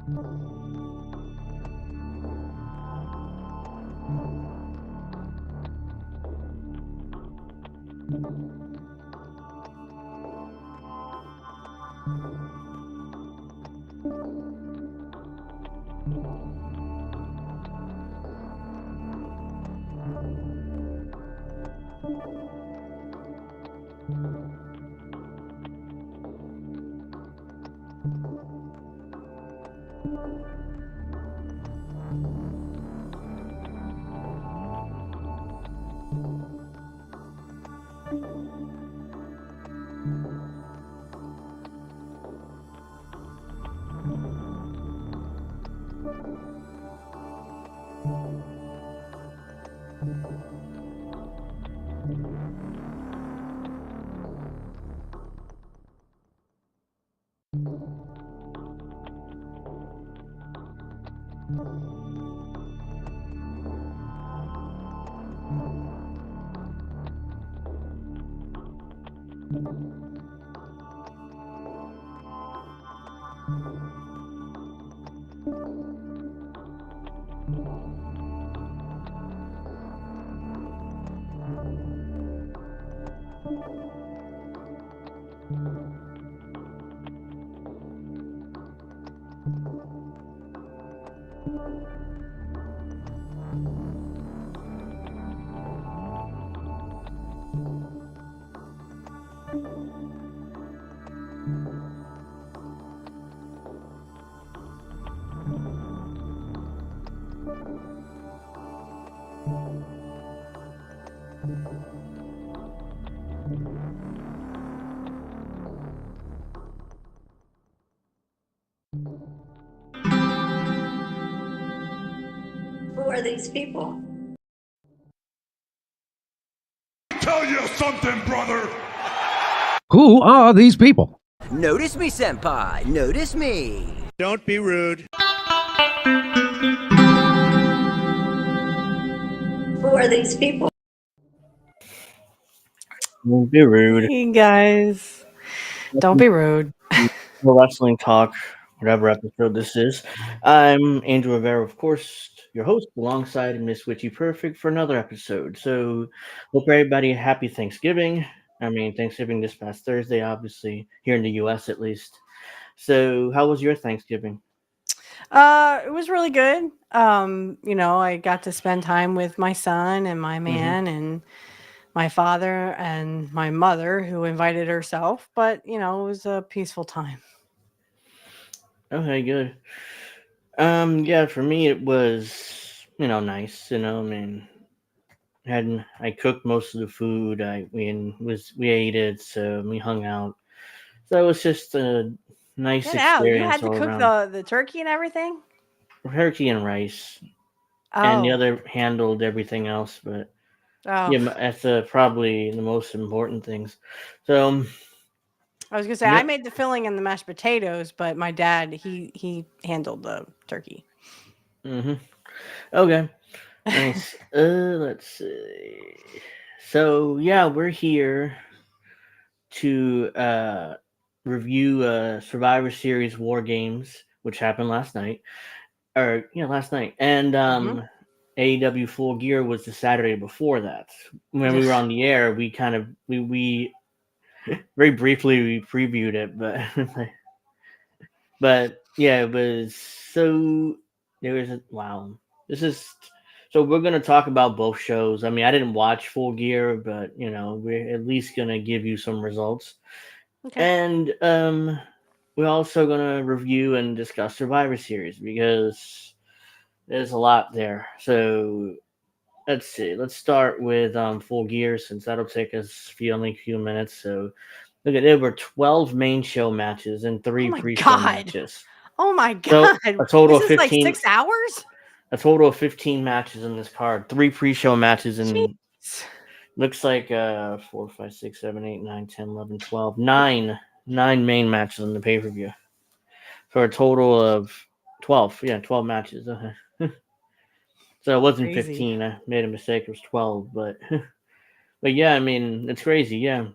Who are these people? Tell you something, brother! Who are these people? Notice me, senpai. Notice me. Don't be rude. Who are these people? Don't be rude. Hey guys, don't be rude. Wrestling talk, whatever episode this is. I'm Andrew Rivera, of course, your host, alongside Mrs.Witchy Perfect for another episode. So, hope everybody a happy Thanksgiving. I mean, Thanksgiving this past Thursday, obviously, here in the U.S. at least. So, how was your Thanksgiving? It was really good. I got to spend time with my son and my man and my father and my mother who invited herself, but it was a peaceful time. Okay, good. Yeah, for me it was, nice. I cooked most of the food. We ate it, so we hung out. So it was just a nice Get out! You had experience to all cook around. the turkey and everything. Turkey and rice, and the Oh, other handled everything else. But oh, yeah, that's probably the most important things. So I was gonna say I yeah, made the filling and the mashed potatoes, but my dad he handled the turkey. okay, nice. Let's see. So yeah, we're here to review Survivor Series War Games, which happened last night. Last night. And Mm-hmm. AEW Full Gear was the Saturday before that. When we were on the air, we kind of we very briefly we previewed it, but but yeah, it was so there was a wow. This is so we're gonna talk about both shows. I mean, I didn't watch Full Gear, but we're at least gonna give you some results. Okay. And we're also gonna review and discuss Survivor Series because there's a lot there. So let's see. Let's start with Full Gear since that'll take us only a few minutes. So look at there were 12 main show matches and Oh 3 my pre-show god! matches. Oh my So god! a total This of is like 15. 6 hours. A total of 15 matches in this card. 3 pre-show matches and Jeez. looks like 4, 5, 6, 7, 8, 9, 10, 11, 12, 9 main matches in the pay-per-view. For a total of 12. Yeah, 12 matches. So it wasn't Crazy. 15. I made a mistake. It was 12. But yeah, I mean, it's crazy. Yeah.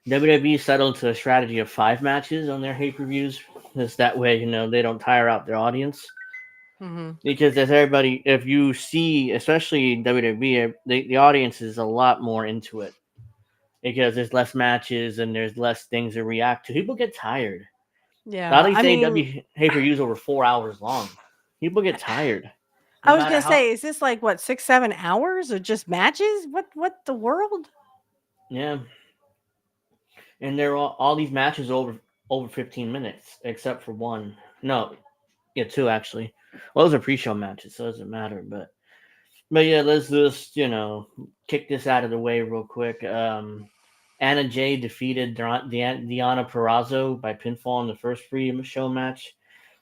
WWE settled to a strategy of 5 matches on their pay-per-views Just that way, they don't tire out their audience. Hmm. Because as everybody, if you see, especially WWE, the audience is a lot more into it because there's less matches and there's less things to react to. People get tired. A lot Yeah, of I these mean, AEW pay-per-views over 4 hours long. People get tired. I No was matter gonna how, say, is this like what 6, 7 hours of just matches? What the world? yeah. And they're all these matches over 15 minutes, except for one. No, yeah, two actually. Well, those are pre-show matches, so it doesn't matter. But yeah, let's just kick this out of the way real quick. Anna Jay defeated Diana Perrazzo by pinfall in the first pre-show match.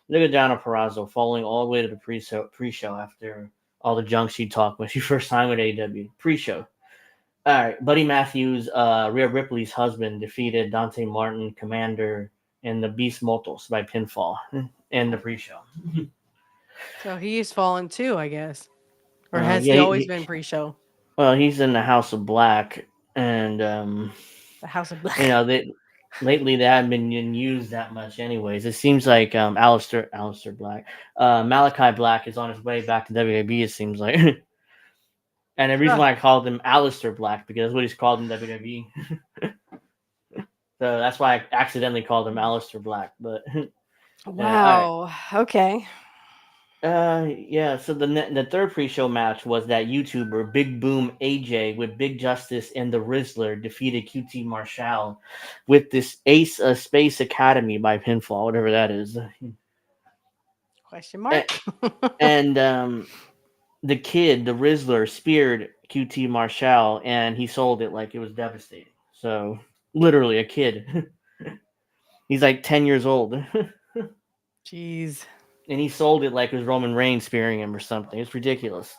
Look at Diana Perrazzo falling all the way to the pre-show after all the junk she talked when she first signed with AEW. Pre-show. All right, Buddy Matthews, Rhea Ripley's husband, defeated Dante Martin, Commander, and the Beast Mortals by pinfall in the pre-show. So he's fallen too, I guess, or has Yeah, he always been pre-show? well, he's in the House of Black, and The House of Black. lately they haven't been used that much. Anyways, it seems like Alistair Black, Malachi Black is on his way back to WWE. It seems like. And the reason Huh. why I called him Alistair Black because that's what he's called in WWE. So that's why I accidentally called him Alistair Black. But all right. Wow. Okay. Yeah. So the third pre-show match was that YouTuber Big Boom AJ with Big Justice and the Rizzler defeated QT Marshall with this Ace Space Academy by pinfall, whatever that is. Question mark. And the kid, the Rizzler, speared QT Marshall, and he sold it like it was devastating. So literally a kid. He's like 10 years old. Jeez. And he sold it like it was Roman Reigns spearing him or something. It's ridiculous.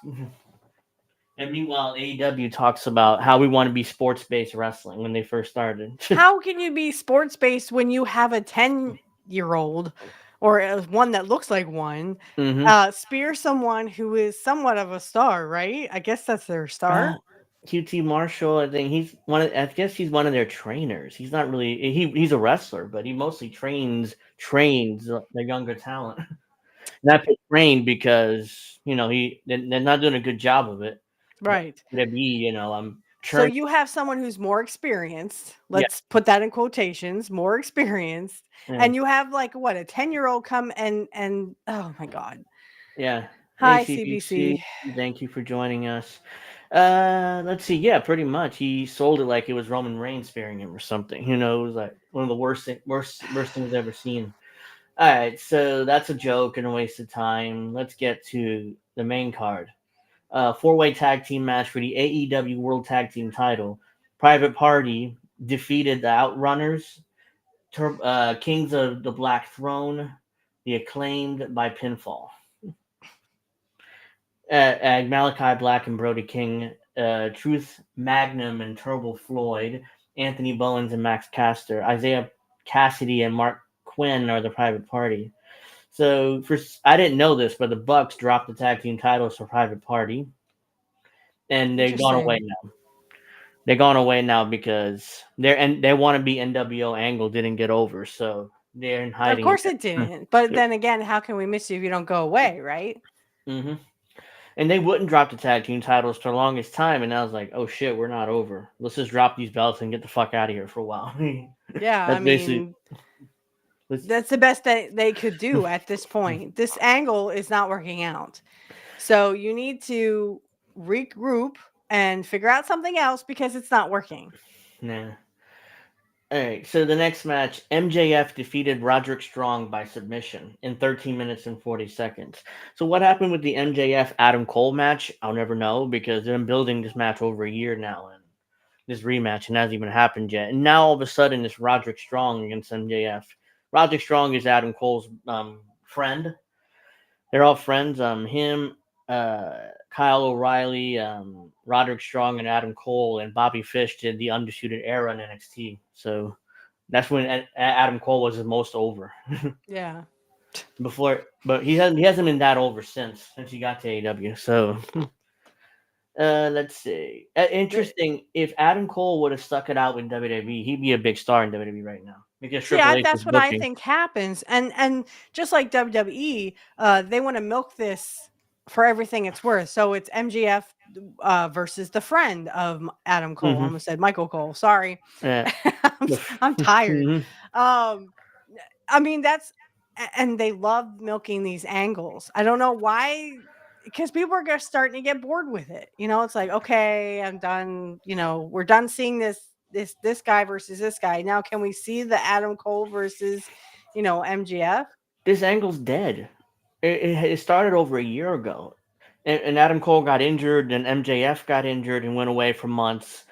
And meanwhile, AEW talks about how we want to be sports-based wrestling when they first started. How can you be sports based when you have a 10-year-old or one that looks like one spear someone who is somewhat of a star, right? I guess that's their star. QT Marshall, I think he's I guess he's one of their trainers. He's not really he's a wrestler, but he mostly trains the younger talent. Not trained because they're not doing a good job of it. Right. I'm So churning. you have someone who's more experienced. Yeah. Let's put that in quotations, more experienced. Yeah. And you have like what, a 10-year-old come and oh my God. Yeah. Hi, ACBC, CBC. thank you for joining us. Let's see. Yeah, pretty much. He sold it like it was Roman Reigns spearing him or something. It was like one of the worst things I've ever seen. All right, so that's a joke and a waste of time. Let's get to the main card. Four-way tag team match for the AEW World Tag Team title. Private Party defeated the Outrunners, Kings of the Black Throne, the Acclaimed by pinfall. Malachi Black and Brody King, Truth Magnum and Turbo Floyd, Anthony Bowens and Max Caster, Isaiah Cassidy and Mark Quinn are the Private Party. So I didn't know this, but the Bucks dropped the tag team titles for Private Party, and they've gone away now. They're gone away now because they want to be NWO. Angle didn't get over, so they're in hiding. Of course it didn't. But then again, how can we miss you if you don't go away, right? Mm-hmm. And they wouldn't drop the tag team titles for the longest time, and I was like, oh shit, we're not over. Let's just drop these belts and get the fuck out of here for a while. Yeah, I mean, that's the best that they could do at this point. This angle is not working out. So you need to regroup and figure out something else because it's not working. Nah. All right, so the next match, MJF defeated Roderick Strong by submission in 13 minutes and 40 seconds. So what happened with the MJF Adam Cole match? I'll never know because they've been building this match over a year now, and this rematch and hasn't even happened yet. And now all of a sudden, it's Roderick Strong against MJF. Roderick Strong is Adam Cole's friend. They're all friends. Him, Kyle O'Reilly, Roderick Strong, and Adam Cole, and Bobby Fish did the Undisputed Era in NXT. So that's when Adam Cole was the most over. Yeah. But he hasn't been that over since he got to AEW. So Let's see. The- Interesting. If Adam Cole would have stuck it out with WWE, he'd be a big star in WWE right now because See, Triple H was that's what I booking. think happens, and just like WWE, they want to milk this for everything it's worth. So it's MGF versus the friend of Adam Cole. I Hmm. almost said Michael Cole. Sorry, Yeah. I'm tired. Mhm. Um, I mean, and they love milking these angles. I don't know why, because people are just starting to get bored with it. It's like, okay, I'm done. We're done seeing this guy versus this guy. Now, can we see the Adam Cole versus, MGF? This angle's dead. It started over a year ago, and Adam Cole got injured, and MJF got injured and went away for months.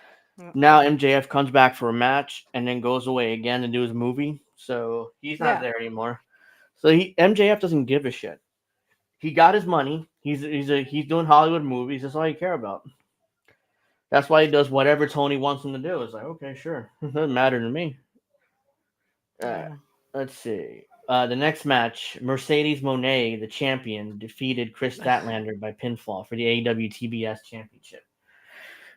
Now MJF comes back for a match and then goes away again to do his movie, so he's not Yeah. there anymore. So MJF doesn't give a shit. He got his money. He's doing Hollywood movies. That's all he care about. That's why he does whatever Tony wants him to do. It's like, okay, sure, doesn't matter to me. Uh, Yeah. let's see. The next match, Mercedes Moné, the champion, defeated Chris Statlander by pinfall for the AEW TBS Championship.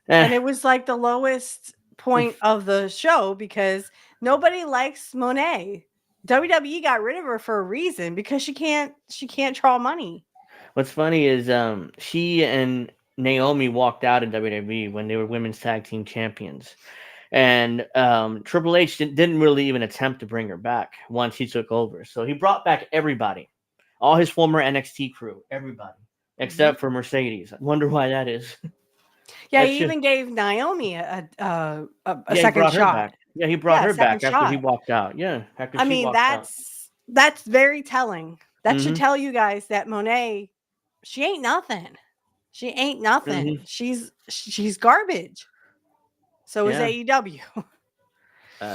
And it was like the lowest point of the show because nobody likes Monet. WWE got rid of her for a reason because she can't draw money. What's funny is she and Naomi walked out of WWE when they were women's tag team champions. And Triple H didn't really even attempt to bring her back once he took over. So he brought back everybody, all his former NXT crew, everybody, except for Mercedes. I wonder why that is. Yeah, That's he just, even gave Naomi a yeah, he second brought her shot. back. Yeah, he brought her back second after he shot. walked out. Yeah, after I she mean, walked out. that's very telling. That should Mhm. tell you guys that Monet, she ain't nothing. She ain't nothing. Mhm. She's garbage. So is Yeah. AEW.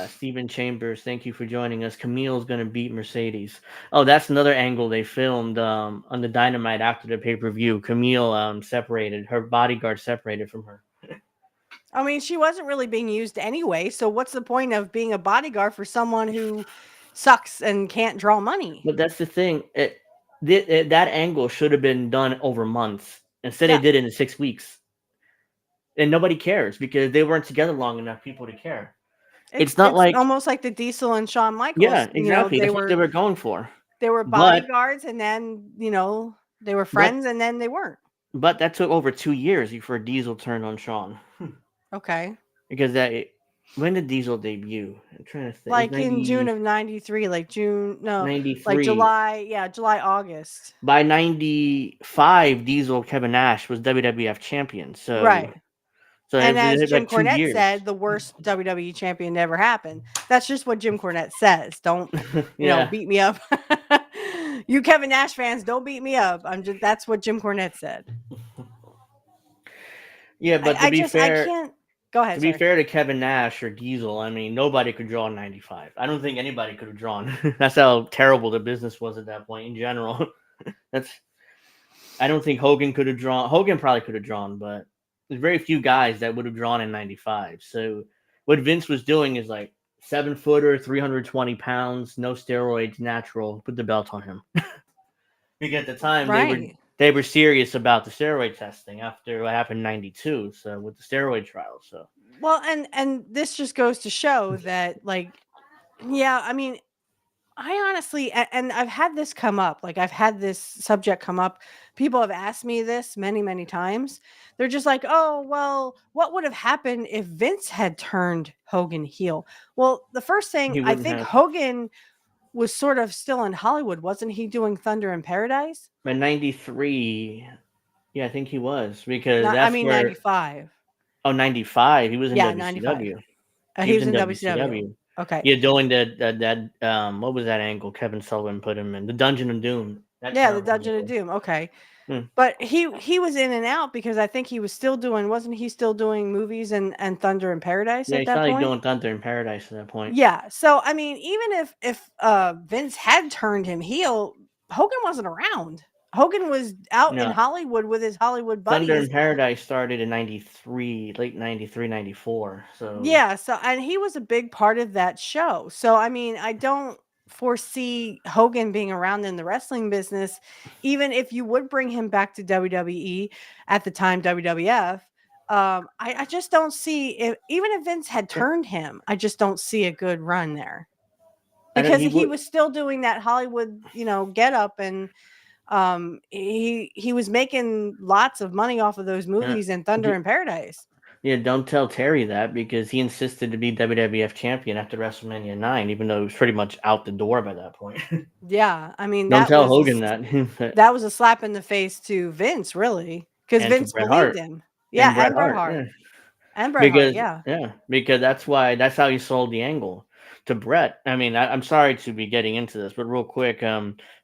Steven Chambers, thank you for joining us. Camille's going to beat Mercedes. Oh, that's another angle they filmed on the Dynamite after the pay-per-view. Camille separated. Her bodyguard separated from her. I mean, she wasn't really being used anyway. So what's the point of being a bodyguard for someone who sucks and can't draw money? But that's the thing. That angle should have been done over months. Instead, they Yeah. did it in 6 weeks. And nobody cares because they weren't together long enough people to care. It's not It's like, almost like the Diesel and Shawn Michaels. yeah, exactly. They That's what they were were going for. But bodyguards and then, they were but friends and then they weren't. but that took over 2 years before Diesel turned on Shawn. Okay. Because when did Diesel debut? I'm trying to think. It was Like in June of 93, like June, no, like 93. July, August. By 95, Diesel Kevin Nash was WWF champion. So Right. so And as it was Jim like 2 Cornette years. said, the worst WWE champion never happened. That's just what Jim Cornette says. Don't, Yeah. beat me up. You Kevin Nash fans, don't beat me up. That's what Jim Cornette said. Yeah, but to be I fair, can't. Go ahead. to be fair to Kevin Nash or Diesel, I mean, nobody could draw 95. I don't think anybody could have drawn. That's how terrible the business was at that point in general. I don't think Hogan could have drawn. Hogan probably could have drawn, but there's very few guys that would have drawn in 95. So what Vince was doing is like 7-footer, 320 pounds, no steroids, natural. Put the belt on him. Because at the time they were serious about the steroid testing after what happened in 92. So with the steroid trials. So Well, and this just goes to show that, like, yeah, I mean, I honestly, and I've had this come up, like I've had this subject come up. People have asked me this many, many times. They're just like, oh, well, what would have happened if Vince had turned Hogan heel? Well, the first thing, he I wouldn't think have. Hogan was sort of still in Hollywood. Wasn't he doing Thunder in Paradise? By 93, yeah, I think he was. Because Not, I that's mean, where 95. 95, he was in Yeah, 95. WCW. He was in WCW. Okay. Yeah, doing that what was that angle Kevin Sullivan put him in? The Dungeon of Doom. Yeah, the Dungeon of Doom. Okay. But he was in and out because I think he was still doing, wasn't he still doing movies and Thunder in Paradise Yeah, at he's that probably point? doing Thunder in Paradise at that point. Yeah. So I mean, even if Vince had turned him heel, Hogan wasn't around. Hogan was out in No. Hollywood with his Hollywood buddies. Thunder in Paradise started in 93, late 93, 94. So Yeah, so and he was a big part of that show. So I mean, I don't foresee Hogan being around in the wrestling business, even if you would bring him back to WWE at the time, WWF. I just don't see if, even if Vince had turned him, I just don't see a good run there I don't. because He he would. was still doing that Hollywood, get up, and he was making lots of money off of those Uh, movies and Thunder he, in Paradise. yeah, don't tell Terry that because he insisted to be WWF champion after WrestleMania 9, even though he was pretty much out the door by that point. Yeah, I mean Don't tell Hogan that. that was a slap in the face to Vince, really, because And to Vince Bret believed Hart. him. Yeah, And Bret and Bret Hart. Hart. Yeah. And Bret Hart, yeah. Because that's how he sold the angle to Bret. I mean, I'm sorry to be getting into this, but real quick,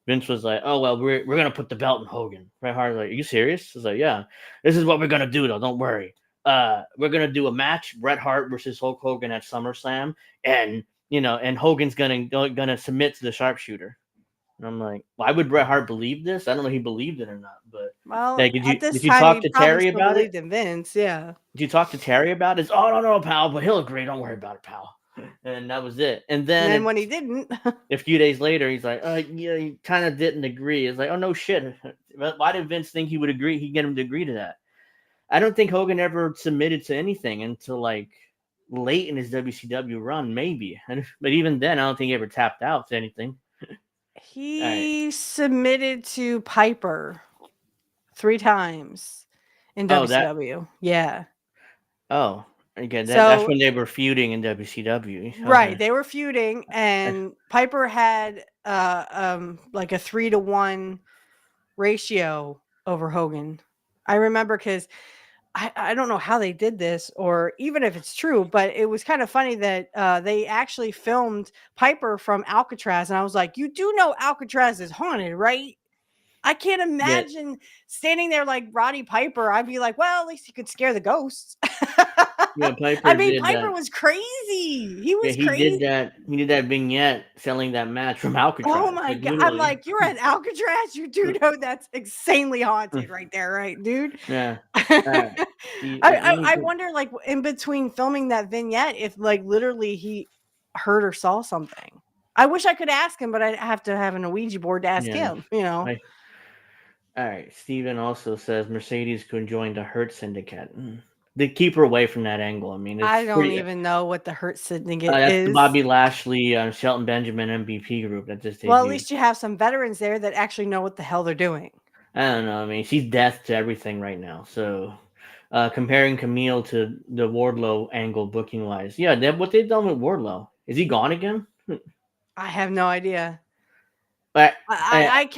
Vince was like, "Oh well, we're gonna put the belt in Hogan." Bret Hart was like, "Are you serious?" I was like, "Yeah, this is what we're gonna do, though. Don't worry. We're gonna do a match: Bret Hart versus Hulk Hogan at SummerSlam, and and Hogan's gonna submit to the sharpshooter." And I'm like, why would Bret Hart believe this? I don't know if he believed it or not, but Well, like, did at you this did you time, talk he to probably Terry still about it? believed in Vince, yeah. Did you talk to Terry about it? Oh, no, pal, but he'll agree. Don't worry about it, pal. And that was it. And And then then when he didn't, a few days later, he's like, yeah, he kind of didn't agree. It's like, oh, no shit. Why did Vince think he would agree? He'd get him to agree to that. I don't think Hogan ever submitted to anything until like late in his WCW run, maybe. But even then, I don't think he ever tapped out to anything. All right. he submitted to Piper 3 times in Oh, that. WCW. Yeah. Oh, okay. That's So when they were feuding in WCW. right, Okay. they were feuding, and Piper had like a 3-to-1 ratio over Hogan. I remember because I don't know how they did this, or even if it's true, but it was kind of funny that they actually filmed Piper from Alcatraz, and I was like, "You do know Alcatraz is haunted, right?" I can't Yeah, imagine standing there like Roddy Piper. I'd be like, "Well, at least he could scare the ghosts." yeah. I Piper mean, did Piper that. was crazy. He Yeah, was he did crazy. that. He did that vignette selling that match from Oh Alcatraz. my Like god! I'm literally. like, you're at Alcatraz. You do know that's insanely haunted, right there, right, dude? Yeah. All right. I, Let me I get. wonder, like, in between filming that vignette, if like literally he heard or saw something. I wish I could ask him, but I'd have to have an Ouija board to ask Yeah. him. You know. I, all right. Steven also says Mercedes could join the Hurt Syndicate. They keep her away from that angle. I mean, it's I don't pretty. even know what the Hurt Syndicate That's the is. Bobby Lashley, Shelton Benjamin MVP group that just Well, at debuted. least you have some veterans there that actually know what the hell they're doing. I don't know. I mean, she's death to everything right now. So, comparing Camille to the Wardlow angle booking wise, yeah, what they've done with Wardlow. Is he gone again? I have no idea. But I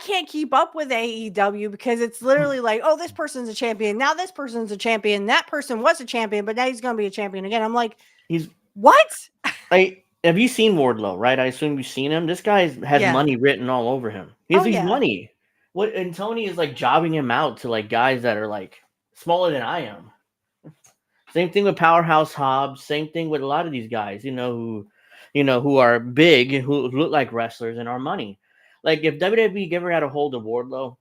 can't keep up with AEW because it's literally like, oh, this person's a champion. Now this person's a champion. That person was a champion, but now he's gonna be a champion again. I'm like, he's what? have you seen Wardlow? Right, I assume you've seen him. This guy has Yeah. money written all over him. He has Oh these yeah. money. What and Tony is like jobbing him out to like guys that are like smaller than I am. Same thing with Powerhouse Hobbs. Same thing with a lot of these guys, who are big, who look like wrestlers and are money. Like if WWE ever had a hold of Wardlow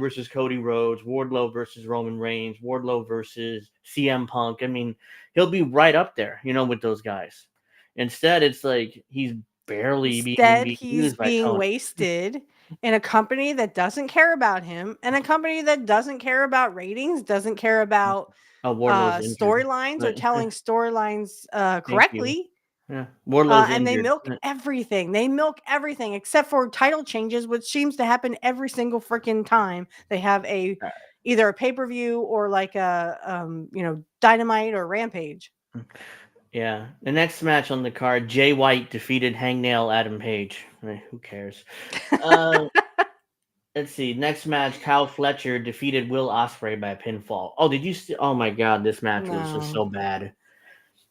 versus Cody Rhodes, Wardlow versus Roman Reigns, Wardlow versus CM Punk. I mean, he'll be right up there, with those guys. Instead, it's like he's barely being Instead, being he's used by being Tony. wasted in a company that doesn't care about him, and a company that doesn't care about ratings, doesn't care about Oh, Wardlow's injured, storylines or but telling storylines thank you. correctly. Yeah, Wardlow's And they injured. milk everything. They milk everything except for title changes, which seems to happen every single freaking time they have either a pay-per-view or like a Dynamite or Rampage. Yeah, the next match on the card, Jay White defeated Hangnail Adam Page. Who cares? Uh, let's see. Next match, Kyle Fletcher defeated Will Ospreay by a pinfall. Oh, did you see? Oh my God, this match was just No. so bad.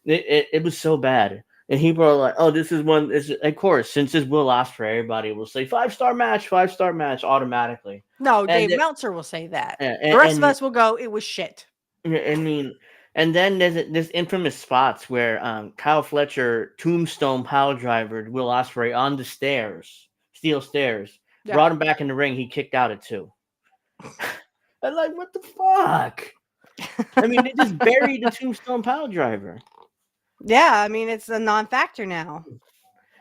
It was so bad. And people are like, "Oh, this is one." Of course, since it's Will Ospreay, everybody will say 5-star match, 5-star match automatically. No, And Dave Meltzer will say that. The rest of and us will go, it was shit. I mean, and then there's infamous spots where Kyle Fletcher tombstone pile driver Will Ospreay on the stairs, steel stairs, Yeah. brought him back in the ring. He kicked out at 2. I'm like, what the fuck? I mean, they just buried the tombstone pile driver. Yeah, I mean, it's a non-factor now.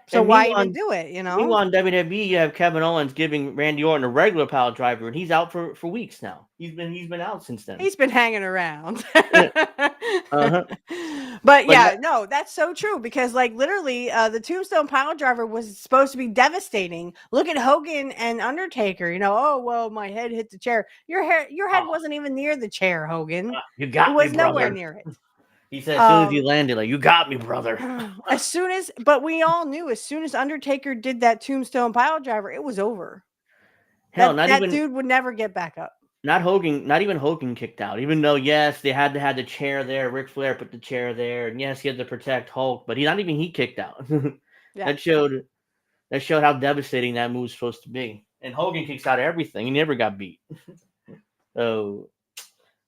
So And why even do it? meanwhile, in WWE, you have Kevin Owens giving Randy Orton a regular pile driver, and he's out for weeks now. He's been out since then. He's been hanging around. Yeah. Uh-huh. But But yeah, no, that's so true because like literally the Tombstone Pile Driver was supposed to be devastating. Look at Hogan and Undertaker, oh well, my head hit the chair. Your head wasn't even near the chair, Hogan. You got It me, was nowhere brother. near it. He said as soon as he landed, like, you got me, brother. But we all knew as soon as Undertaker did that Tombstone Pile Driver, it was over. Hell, That dude would never get back up. Not even Hogan kicked out. Even though, yes, they had to have the chair there. Ric Flair put the chair there, and yes, he had to protect Hulk, but he kicked out. Yeah. That showed how devastating that move was supposed to be. And Hogan kicks out everything. He never got beat. Oh,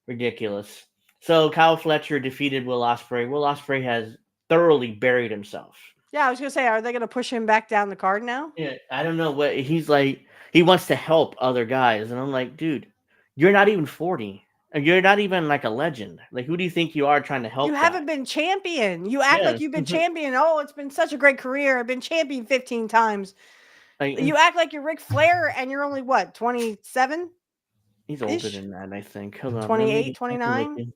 ridiculous. So Kyle Fletcher defeated Will Ospreay. Will Ospreay has thoroughly buried himself. Yeah, I was gonna say, are they gonna push him back down the card now? Yeah, I don't know what he's like. He wants to help other guys, and I'm like, dude, you're not even 40. You're not even like a legend. Like, who do you think you are trying to help? You haven't been champion. You act like you've been champion. Oh, it's been such a great career. I've been champion 15 times. Like, you act like you're Ric Flair and you're only what, 27? He's older than that, I think. Hold on. 28, 29?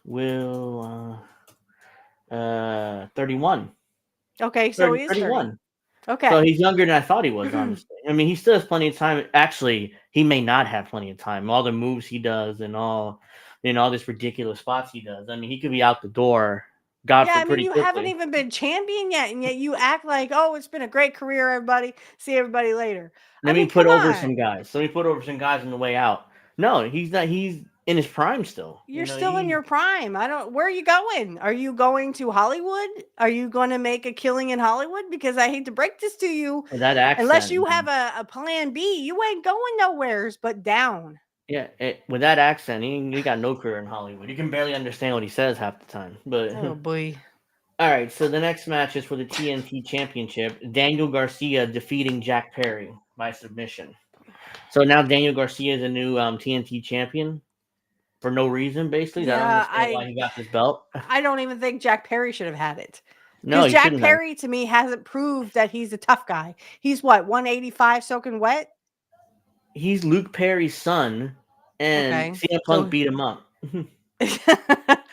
Will 31. Okay, so he is 31. Okay. So he's younger than I thought he was, honestly. I mean, he still has plenty of time. Actually, he may not have plenty of time. All the moves he does and all these ridiculous spots he does. I mean, he could be out the door. You haven't even been champion yet, and yet you act like, oh, it's been a great career, everybody. See everybody later. Let me put over some guys on the way out. No, he's not. He's in his prime still. You're still in your prime. Where are you going? Are you going to Hollywood? Are you going to make a killing in Hollywood? Because I hate to break this to you. That accent, unless you have a plan B, you ain't going nowheres but down. Yeah, with that accent, he got no career in Hollywood. You can barely understand what he says half the time. But oh boy. All right, so the next match is for the TNT Championship. Daniel Garcia defeating Jack Perry by submission. So now Daniel Garcia is a new TNT champion for no reason, basically. Yeah, I don't understand why he got this belt. I don't even think Jack Perry should have had it. No, Jack Perry to me hasn't proved that he's a tough guy. He's what, 185 soaking wet? He's Luke Perry's son, and CM Punk beat him up.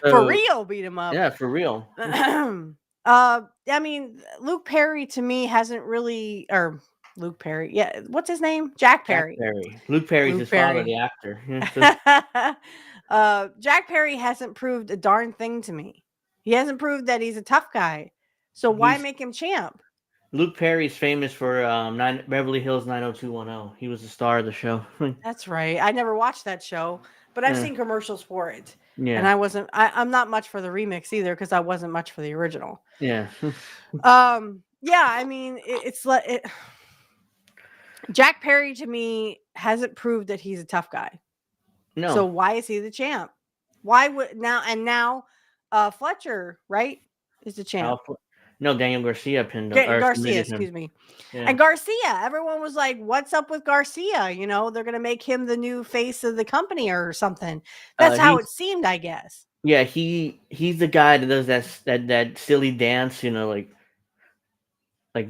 For real, beat him up. Yeah, for real. I mean, Luke Perry to me hasn't really, or Luke Perry, yeah, what's his name? Jack Perry. Luke Perry's his father, the actor. Jack Perry hasn't proved a darn thing to me. He hasn't proved that he's a tough guy. So why make him champ? Luke Perry's famous for Beverly Hills 90210. He was the star of the show. That's right. I never watched that show, but I've seen commercials for it. Yeah. And I'm not much for the remix either because I wasn't much for the original. Yeah. Yeah, I mean, it's like Jack Perry to me hasn't proved that he's a tough guy. No. So why is he the champ? Why would now Fletcher, right, is the champ? No, Daniel Garcia pinned Garcia, excuse me. Yeah. And Garcia, everyone was like, what's up with Garcia? They're going to make him the new face of the company or something. That's how it seemed, I guess. Yeah, he's the guy that does that silly dance, like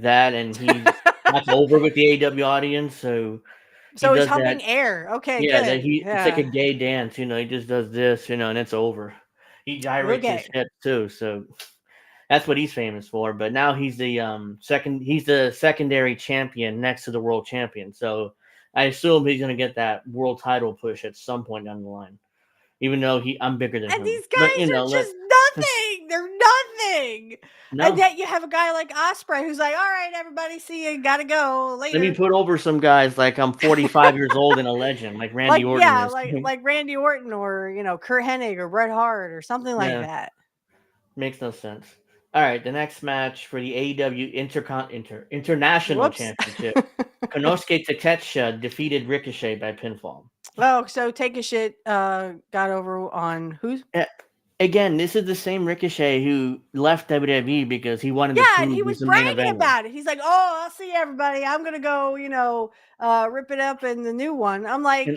that, and he's not over with the AEW audience, so he's humping air. Okay, yeah, good. It's like a gay dance, he just does this, and it's over. He gyrates his hips too, so that's what he's famous for. But now he's the secondary champion next to the world champion. So I assume he's gonna get that world title push at some point down the line. Even though I'm bigger than him. And these guys are just nothing. They're nothing. No. And yet you have a guy like Ospreay who's like, all right, everybody, see you, gotta go later. Let me put over some guys like I'm 45 years old and a legend, like Randy Orton. Yeah, like Randy Orton or Kurt Hennig or Bret Hart or something like that. Makes no sense. All right, the next match for the AEW International Championship. Konosuke Takeshita defeated Ricochet by pinfall. Oh, so Take a Shit got over on who's? Again, this is the same Ricochet who left WWE because he wanted to prove and he was bragging about it. He's like, "Oh, I'll see everybody. I'm gonna go, rip it up in the new one." I'm like,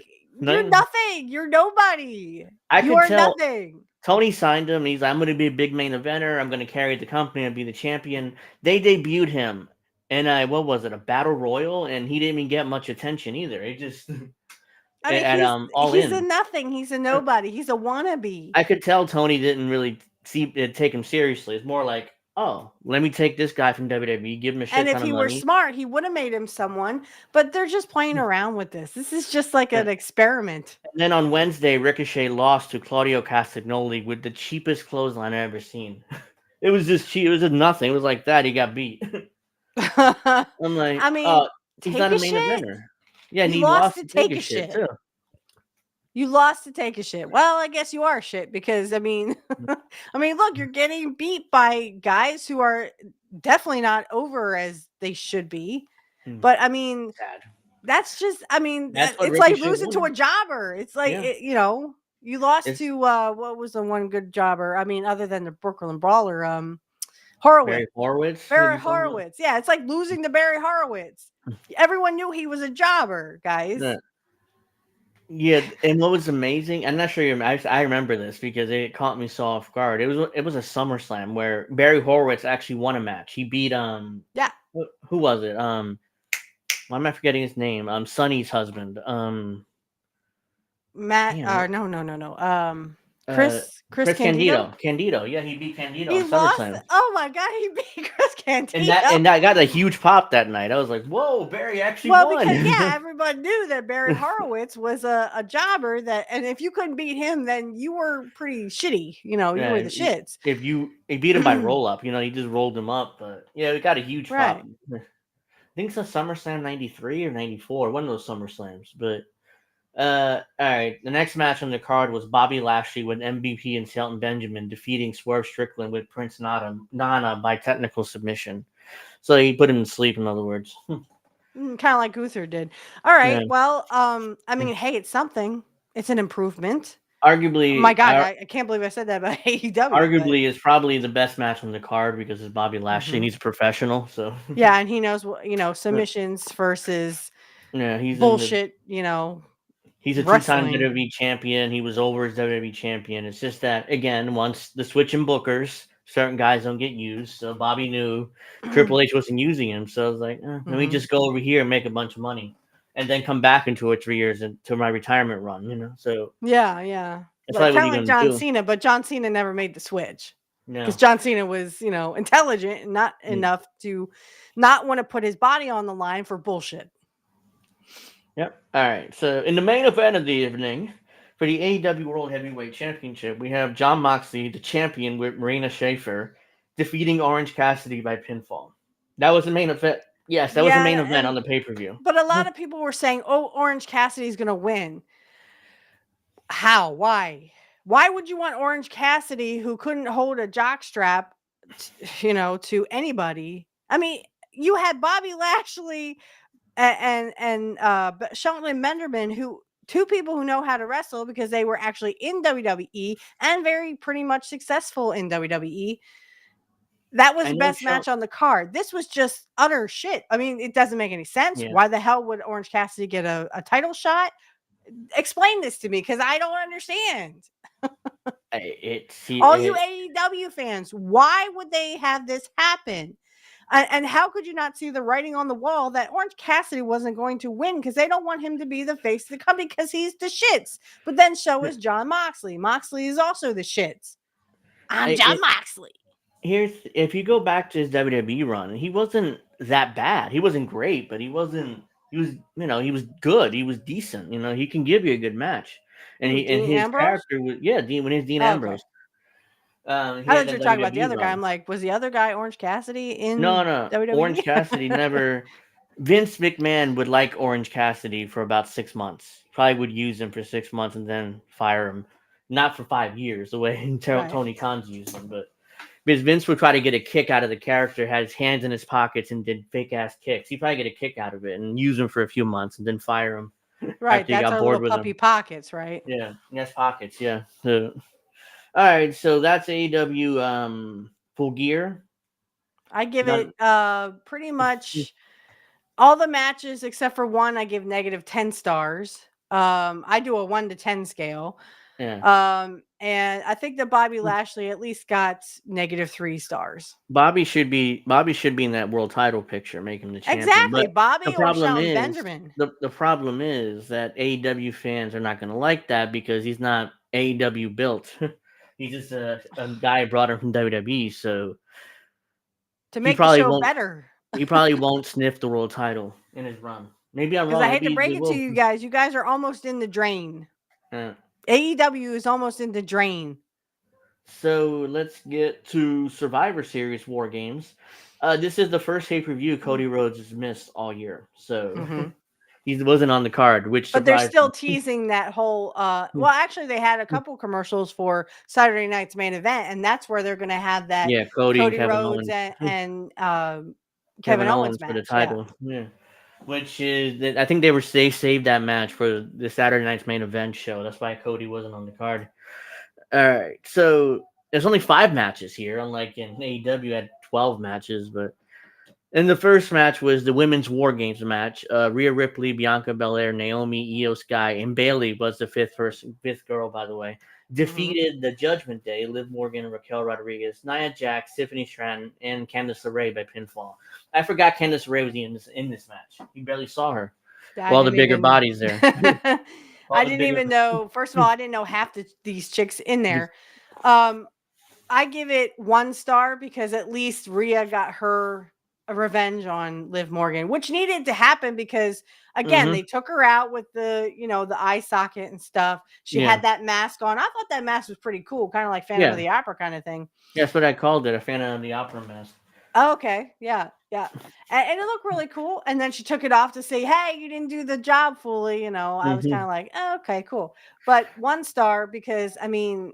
"You're nothing. You're nobody. You are nothing." Tony signed him. And he's like, "I'm going to be a big main eventer. I'm going to carry the company and be the champion." They debuted him and what was it, a battle royal, and he didn't even get much attention either. It just I mean, at All he's a In. nothing. He's a nobody. He's a wannabe. I could tell Tony didn't really take him seriously. It's more like, oh, let me take this guy from WWE, give him a And shit if ton of he were money. smart, he would have made him someone. But they're just playing around with this. This is just like an experiment. And then on Wednesday, Ricochet lost to Claudio Castagnoli with the cheapest clothesline I've ever seen. It was just cheap. It was just nothing. It was like that. He got beat. I'm like, I mean, oh, he's take not a a main shit. eventer. Yeah, and You he lost lost to to take take a a shit shit. too. You lost to take a shit. Well, I guess you are shit because I mean, look, you're getting beat by guys who are definitely not over as they should be. But I mean, Sad. that's just, I mean, That's what it's like Ricochet losing to a wanted. jobber. It's like, Yeah. you lost It's to what was the one good jobber? I mean, other than the Brooklyn Brawler, Horowitz. Barry Horowitz. Barry Maybe something like- Horowitz. Yeah, it's like losing to Barry Horowitz. Everyone knew he was a jobber, guys. Yeah. Yeah, and what was amazing, I'm not sure I remember this because it caught me so off guard. It was a SummerSlam where Barry Horowitz actually won a match. He beat Yeah. who was it? Why am I forgetting his name? Sonny's husband. Matt, damn, no. uh, Chris Candido. Candido. Yeah, he beat Candido He in lost. SummerSlam. Oh my god, he beat Chris Candido. And that got a huge pop that night. I was like, "Whoa, Barry actually well, won!" because yeah, everyone knew that Barry Horowitz was a jobber and if you couldn't beat him, then you were pretty shitty. You Yeah, were the shits. If you beat him by roll up, he just rolled him up. But yeah, it got a huge pop. I think it's a SummerSlam '93 or '94, one of those SummerSlams. But all right, the next match on the card was Bobby Lashley with MVP and Shelton Benjamin defeating Swerve Strickland with Prince Nana by technical submission. So he put him to sleep, in other words. Kind of like Gunther did. All right. Yeah. Well, I mean, hey, it's something. It's an improvement. Arguably, Oh my god, I can't believe I said that about AEW. Arguably, is probably the best match on the card because it's Bobby Lashley and he's a professional. So yeah, and he knows what submissions versus he's bullshit. He's a two-time WWE champion. He was over as WWE champion. It's just that again, once the switching bookers, certain guys don't get used. So Bobby knew Triple H wasn't using him. So I was like, let me just go over here and make a bunch of money, and then come back in 2 or 3 years into my retirement run. So yeah. It's kind of like John Cena, but John Cena never made the switch because John Cena was, intelligent and not enough to not want to put his body on the line for bullshit. Yep. All right. So in the main event of the evening for the AEW World Heavyweight Championship, we have Jon Moxley, the champion, with Marina Shafir, defeating Orange Cassidy by pinfall. That was the main event. Yes, that was the main event on the pay-per-view. But a lot of people were saying, "Oh, Orange Cassidy's going to win." How? Why? Why would you want Orange Cassidy, who couldn't hold a jock strap, to anybody? I mean, you had Bobby Lashley and Shelton Benjamin, who two people who know how to wrestle because they were actually in WWE and very pretty much successful in WWE. That was the best match on the card. This was just utter shit. I mean, it doesn't make any sense. Yeah. Why the hell would Orange Cassidy get a title shot? Explain this to me because I don't understand. All you AEW fans, why would they have this happen? And how could you not see the writing on the wall that Orange Cassidy wasn't going to win because they don't want him to be the face of the company because he's the shits. But then so is Jon Moxley. Moxley is also the shits. I'm Jon Moxley. If you go back to his WWE run, he wasn't that bad. He wasn't great, but he was good. He was decent. He can give you a good match. And his Ambrose? character was Dean Ambrose. I thought you were talking about the other guy. I'm like, was the other guy Orange Cassidy in WWE? Orange Cassidy never. Vince McMahon would like Orange Cassidy for about 6 months. Probably would use him for 6 months and then fire him. Not for 5 years, the way Tony Khan's used him, but because Vince would try to get a kick out of the character, had his hands in his pockets and did fake ass kicks. He'd probably get a kick out of it and use him for a few months and then fire him. Right, that's our little puppy pockets, right? Yeah, yes, pockets, yeah. So, all right, so that's AEW Full Gear. I give it pretty much all the matches except for one. I give -10 stars. I do a 1 to 10 scale. Yeah. And I think that Bobby Lashley at least got -3 stars. Bobby should be in that world title picture, making the champion. Exactly, But the Bobby or problem Shelton is Benjamin. the problem is that AEW fans are not going to like that because he's not AEW built. He's just a guy brought him from WWE, so To he make the probably show won't. better. He probably won't sniff the world title in his run. Maybe I'm Because wrong. I hate to Maybe break they it to will. you guys. You guys are almost in the drain. Yeah. AEW is almost in the drain. So let's get to Survivor Series War Games. This is the first pay-per-view Cody Rhodes has missed all year, so Mm-hmm. he wasn't on the card, which But they're surprised still me. teasing that whole well, actually they had a couple commercials for Saturday night's main event, and that's where they're gonna have that Yeah, Cody and Cody Kevin Rhodes Owens. and Kevin Kevin Owens Owens for the match. Yeah. title. Yeah. Which is, I think they saved that match for the Saturday night's main event show. That's why Cody wasn't on the card. All right, so there's only 5 matches here, unlike in AEW had 12 matches. But and the first match was the women's War Games match. Rhea Ripley, Bianca Belair, Naomi, Io Sky, and Bayley was the fifth girl, by the way. Defeated the Judgment Day, Liv Morgan, and Raquel Rodriguez, Nia Jax, Tiffany Stratton, and Candice LeRae by pinfall. I forgot Candice LeRae was in this match. You barely saw her. All the bigger bodies there. I didn't even know. First of all, I didn't know half these chicks in there. I give it 1 star because at least Rhea got her a revenge on Liv Morgan, which needed to happen because again, they took her out with the eye socket and stuff. She had that mask on. I thought that mask was pretty cool, kind of like Phantom of the Opera kind of thing. Yeah, that's what I called it, a Phantom of the Opera mask. Oh, okay. Yeah. And it looked really cool. And then she took it off to say, hey, you didn't do the job fully. I was kind of like, oh, okay, cool. But 1 star because, I mean,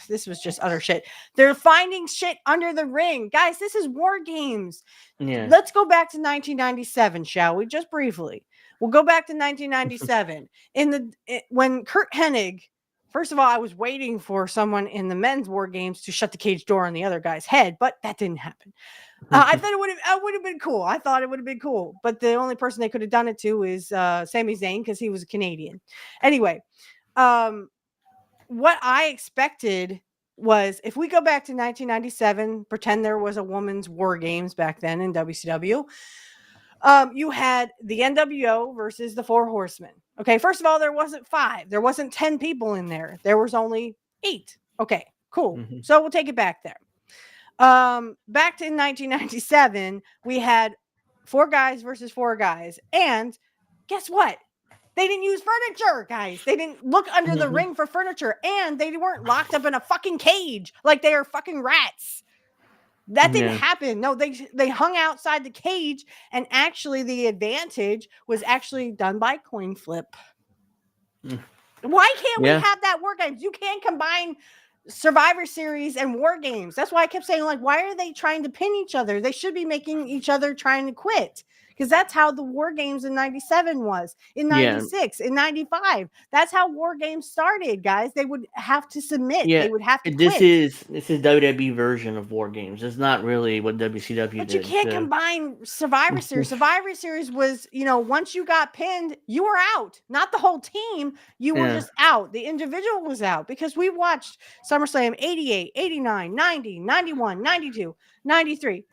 this was just utter shit. They're finding shit under the ring. Guys, this is War Games. Yeah. Let's go back to 1997, shall we? Just briefly. We'll go back to 1997. When Kurt Hennig, first of all, I was waiting for someone in the men's War Games to shut the cage door on the other guy's head, but that didn't happen. I thought it would have been cool. I thought it would have been cool, but the only person they could have done it to is Sami Zayn because he was a Canadian. Anyway, what I expected was if we go back to 1997, pretend there was a women's War Games back then in WCW. You had the NWO versus the Four Horsemen. Okay, first of all, there wasn't 5. There wasn't 10 people in there. There was only 8. Okay, cool. So we'll take it back there. Back to 1997, we had 4 guys versus 4 guys. And guess what? They didn't use furniture, guys. They didn't look under the ring for furniture. And they weren't locked up in a fucking cage like they are fucking rats. That didn't happen. No, they hung outside the cage, and actually the advantage was actually done by coin flip. Why can't we have that War Games? You can't combine Survivor Series and War Games. That's why I kept saying, like, why are they trying to pin each other? They should be making each other trying to quit. Because that's how the War Games in 97 was, in 96, in 95. That's how War Games started, guys. They would have to submit. They would have to quit. This is WWE version of War Games. It's not really what WCW did. But you can't combine Survivor Series. Survivor Series was, once you got pinned, you were out. Not the whole team. You were just out. The individual was out because we watched SummerSlam 88, 89, 90, 91, 92, 93.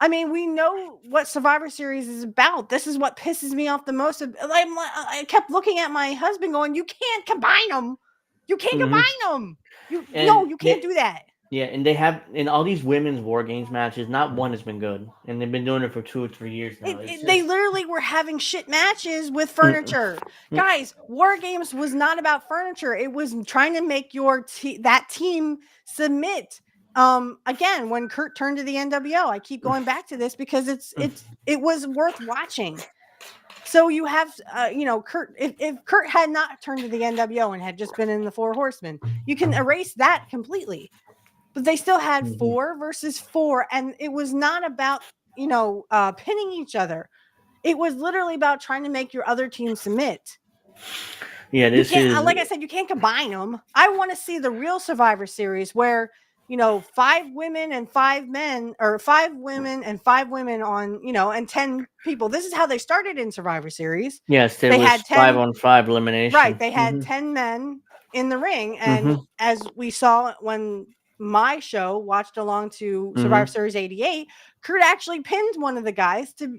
I mean, we know what Survivor Series is about. This is what pisses me off the most. I kept looking at my husband going, you can't combine them. You can't combine them. You can't do that. Yeah, and they have, in all these women's War Games matches, not one has been good. And they've been doing it for 2 or 3 years now. They literally were having shit matches with furniture. Guys, War Games was not about furniture. It was trying to make that team submit. Again, when Kurt turned to the NWO, I keep going back to this because it was worth watching. So you have, Kurt, if Kurt had not turned to the NWO and had just been in the Four Horsemen, you can erase that completely. But they still had 4 versus 4, and it was not about, pinning each other. It was literally about trying to make your other team submit. Yeah, like I said, you can't combine them. I want to see the real Survivor Series where 5 women and 5 men, or 5 women and 5 women on, and 10 people. This is how they started in Survivor Series. Yes, they had 5-on-5 elimination. Right. They had 10 men in the ring. And as we saw when my show watched along to Survivor Series 88, Kurt actually pinned one of the guys to,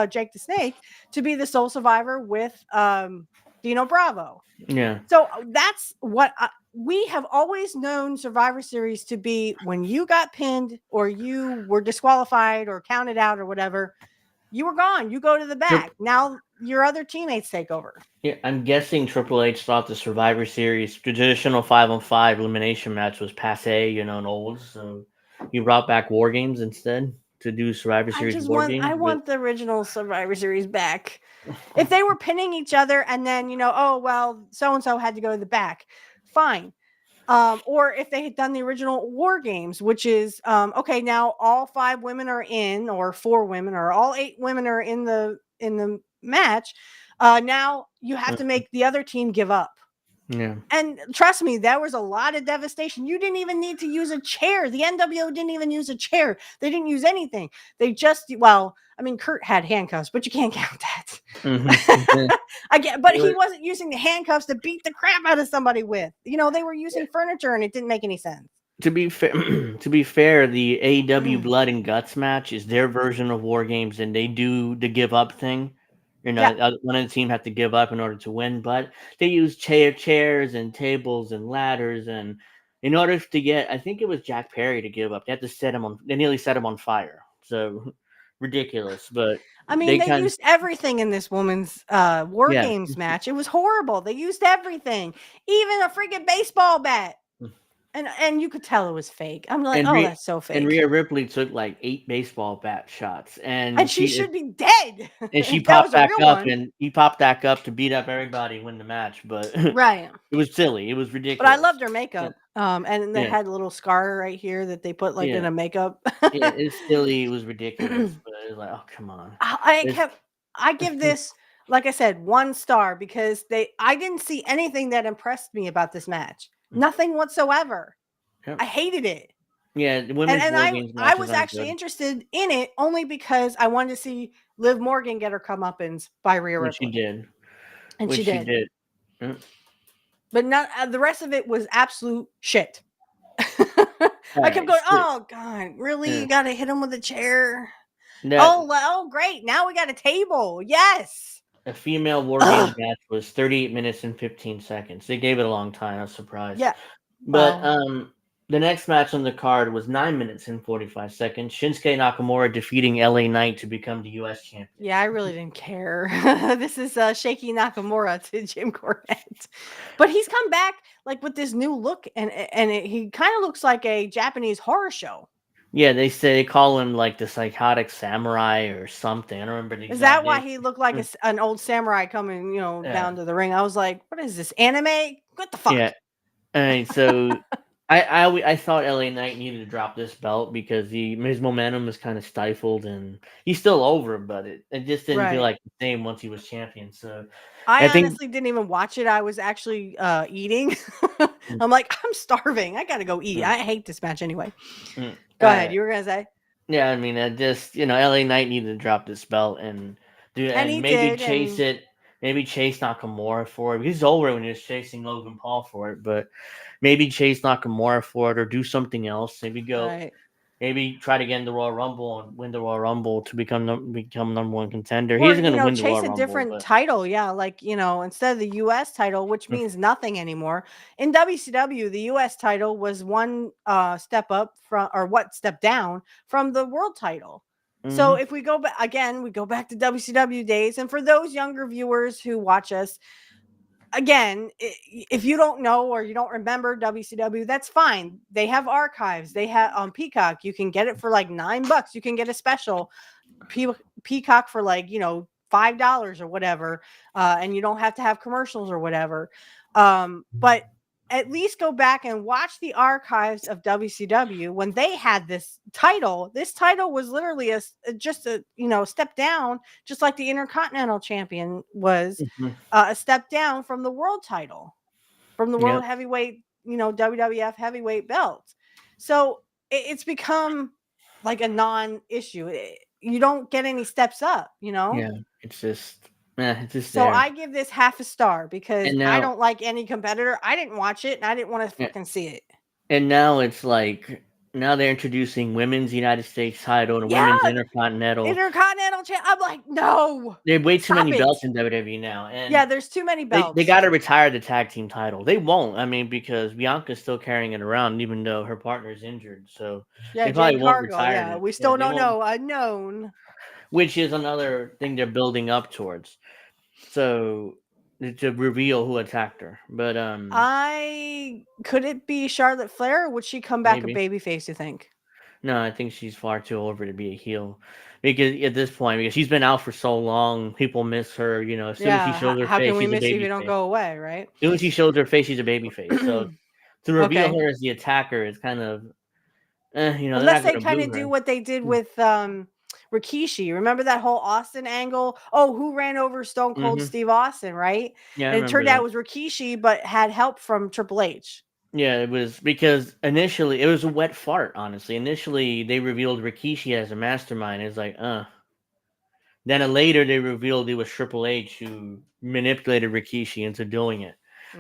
Jake the Snake, to be the sole survivor with Dino Bravo. Yeah. So that's what we have always known Survivor Series to be. When you got pinned or you were disqualified or counted out or whatever, you were gone. You go to the back. Now your other teammates take over. Yeah, I'm guessing Triple H thought the Survivor Series traditional 5-on-5 elimination match was passe, and old. So he brought back War Games instead to do Survivor Series War Games. I want the original Survivor Series back. If they were pinning each other and then, oh, well, so-and-so had to go to the back, fine. Or if they had done the original War Games, which is, okay, now all 5 women are in, or 4 women, or all 8 women are in the match. Now you have to make the other team give up. Yeah. And trust me, there was a lot of devastation. You didn't even need to use a chair. The NWO didn't even use a chair. They didn't use anything. They just, Kurt had handcuffs, but you can't count that. I get, but he wasn't using the handcuffs to beat the crap out of somebody with. They were using furniture, and it didn't make any sense. To be fair, the AEW Blood and Guts match is their version of War Games, and they do the give up thing. One of the team have to give up in order to win, but they use chairs and tables and ladders, and in order to get, I think it was Jack Perry to give up. They had to set him on. They nearly set him on fire. So ridiculous, but they used everything in this woman's War Games match. It was horrible. They used everything, even a freaking baseball bat. And you could tell it was fake. I'm like, that's so fake. And Rhea Ripley took like 8 baseball bat shots, and she should be dead. And she popped back up, and he popped back up to beat up everybody, win the match. But right, it was silly. It was ridiculous. But I loved her makeup. And they had a little scar right here that they put in a makeup. It's silly. It was ridiculous. But it was like, oh, come on. I give this, like I said, 1 star because I didn't see anything that impressed me about this match. Nothing whatsoever. Yep. I hated it. Yeah, women's War Games I was actually interested in it only because I wanted to see Liv Morgan get her comeuppance by Rhea Ripley. She did. And she did. Yep. But not the rest of it was absolute shit. I kept going, oh God, really? Yeah. You got to hit him with a chair? Oh, great. Now we got a table. Yes. A female War Games match was 38 minutes and 15 seconds. They gave it a long time. I was surprised. Yeah. But the next match on the card was 9 minutes and 45 seconds. Shinsuke Nakamura defeating LA Knight to become the U.S. champion. Yeah, I really didn't care. This is Shaky Nakamura to Jim Cornette. But he's come back with this new look, and he kind of looks like a Japanese horror show. Yeah, they call him the psychotic samurai or something. I don't remember the exact Is that why he looked like an old samurai coming, down to the ring? I was like, what is this, anime? What the fuck? Yeah. And so I thought LA Knight needed to drop this belt because his momentum is kind of stifled, and he's still over, but it just didn't feel like the same once he was champion. So I honestly didn't even watch it. I was actually eating. I'm like, I'm starving. I gotta go eat. I hate this match anyway. Go ahead. You were gonna say? Yeah, I mean, LA Knight needed to drop this belt and maybe chase it. Maybe chase Nakamura for it. He's over when he was chasing Logan Paul for it, but maybe chase Nakamura for it or do something else. Maybe try to get in the Royal Rumble and win the Royal Rumble to become number 1 contender. He's going to win the Royal Rumble. Chase a different title, instead of the U.S. title, which means nothing anymore. In WCW, the U.S. title was 1 step down from the world title. So if we go back again, we go back to WCW days. And for those younger viewers who watch us, again, if you don't know or you don't remember WCW, that's fine. They have archives. They have on Peacock. You can get it for $9. You can get a special Peacock for $5 or whatever. And you don't have to have commercials or whatever. But at least go back and watch the archives of WCW when they had this title. This title was literally just a step down, just like the Intercontinental Champion was a step down from the world title, from the world heavyweight, WWF heavyweight belt. So it's become like a non-issue. You don't get any steps up, Yeah, it's just It's just So there. I give this half a star because And I now, don't like any competitor. I didn't watch it and I didn't want to yeah, fucking see it. and now it's like now they're introducing women's United States title and Yeah, women's Intercontinental. Intercontinental champ. I'm like, no, They have way too stop many it. belts in WWE now, Yeah, and there's too many they belts. got to retire the tag team title. They won't. I mean, because Bianca's still carrying it around, even though her partner's injured. So Yeah, they probably Jade won't Cargill. retire Yeah, it. we Yeah, still they don't won't. know. Unknown. Which is another thing they're building up towards. So to reveal who attacked her, but Could it be Charlotte Flair or would she come back a maybe. babyface, you think? No, I think she's far too over to be a heel. Because at this point, because she's been out for so long, people miss her. As soon as she Yeah, shows her how can face, we she's a miss you if you baby don't face. go away, right? As soon as she shows her face, she's a baby face. So to reveal Okay. her as the attacker is kind of, they're Unless not they going to kind boo of do her. what they did with Rikishi. Remember that whole Austin angle? Oh, who ran over Stone Cold Hmm. Steve Austin, right? Yeah, I And it remember turned out that. it was Rikishi, but had help from Triple H. Yeah, it was because initially it was a wet fart. Honestly, initially they revealed Rikishi as a mastermind. It's like, Then later they revealed it was Triple H who manipulated Rikishi into doing it.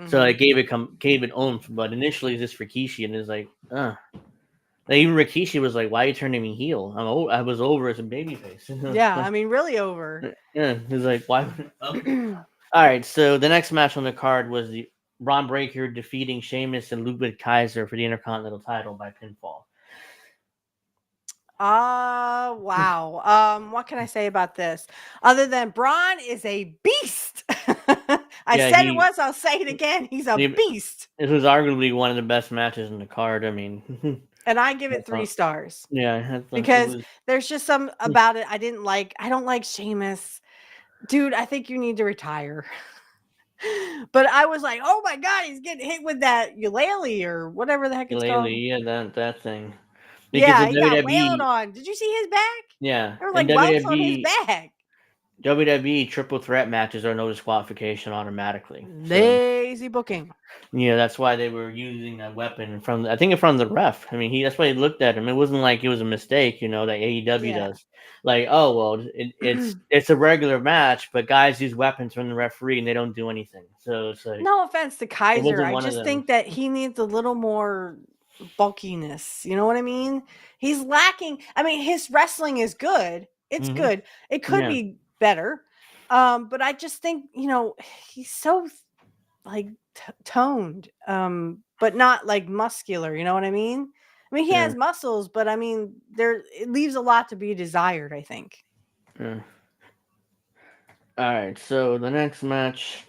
So it gave it oomph. But initially, this Rikishi and it's like, Like, even Rikishi was like, "Why are you turning me heel? I was over as a babyface." Yeah, I mean, really over. Yeah, he's like, "Why?" All right, so the next match on the card was the Braun Breaker defeating Sheamus and Ludwig Kaiser for the Intercontinental title by pinfall. Wow. What can I say about this? Other than Braun is a beast. I Yeah, said it once, I'll say it again. He's a he beast. this was arguably one of the best matches in the card. I mean, And I give it 3 stars. yeah, it Because was. there's just some about it I didn't like. I don't like Sheamus. Dude, I think you need to retire. But I was like, oh my God, he's getting hit with that ukulele or whatever the heck it's called. Yeah, that thing. Because Yeah, in he got wailed WWE, on. Did you see his back? yeah, There were in like welts on his WWE, back. WWE triple threat matches are no disqualification automatically. So, Lazy booking. yeah, that's why they were using that weapon I think from the ref. I mean, that's why he looked at him. It wasn't like it was a mistake, that AEW Yeah. does. Like, oh well, it's a regular match, but guys use weapons from the referee and they don't do anything. So it's like No offense to Kaiser. wasn't I one of just them. think that he needs a little more bulkiness. You know what I mean? He's lacking. I mean, his wrestling is good. It's Mhm. good. It could Yeah. be better. But I just think, he's so like toned, but not like muscular. You know what I mean? I mean, he Yeah. has muscles, but I mean, it leaves a lot to be desired, I think. Yeah. All right, so the next match,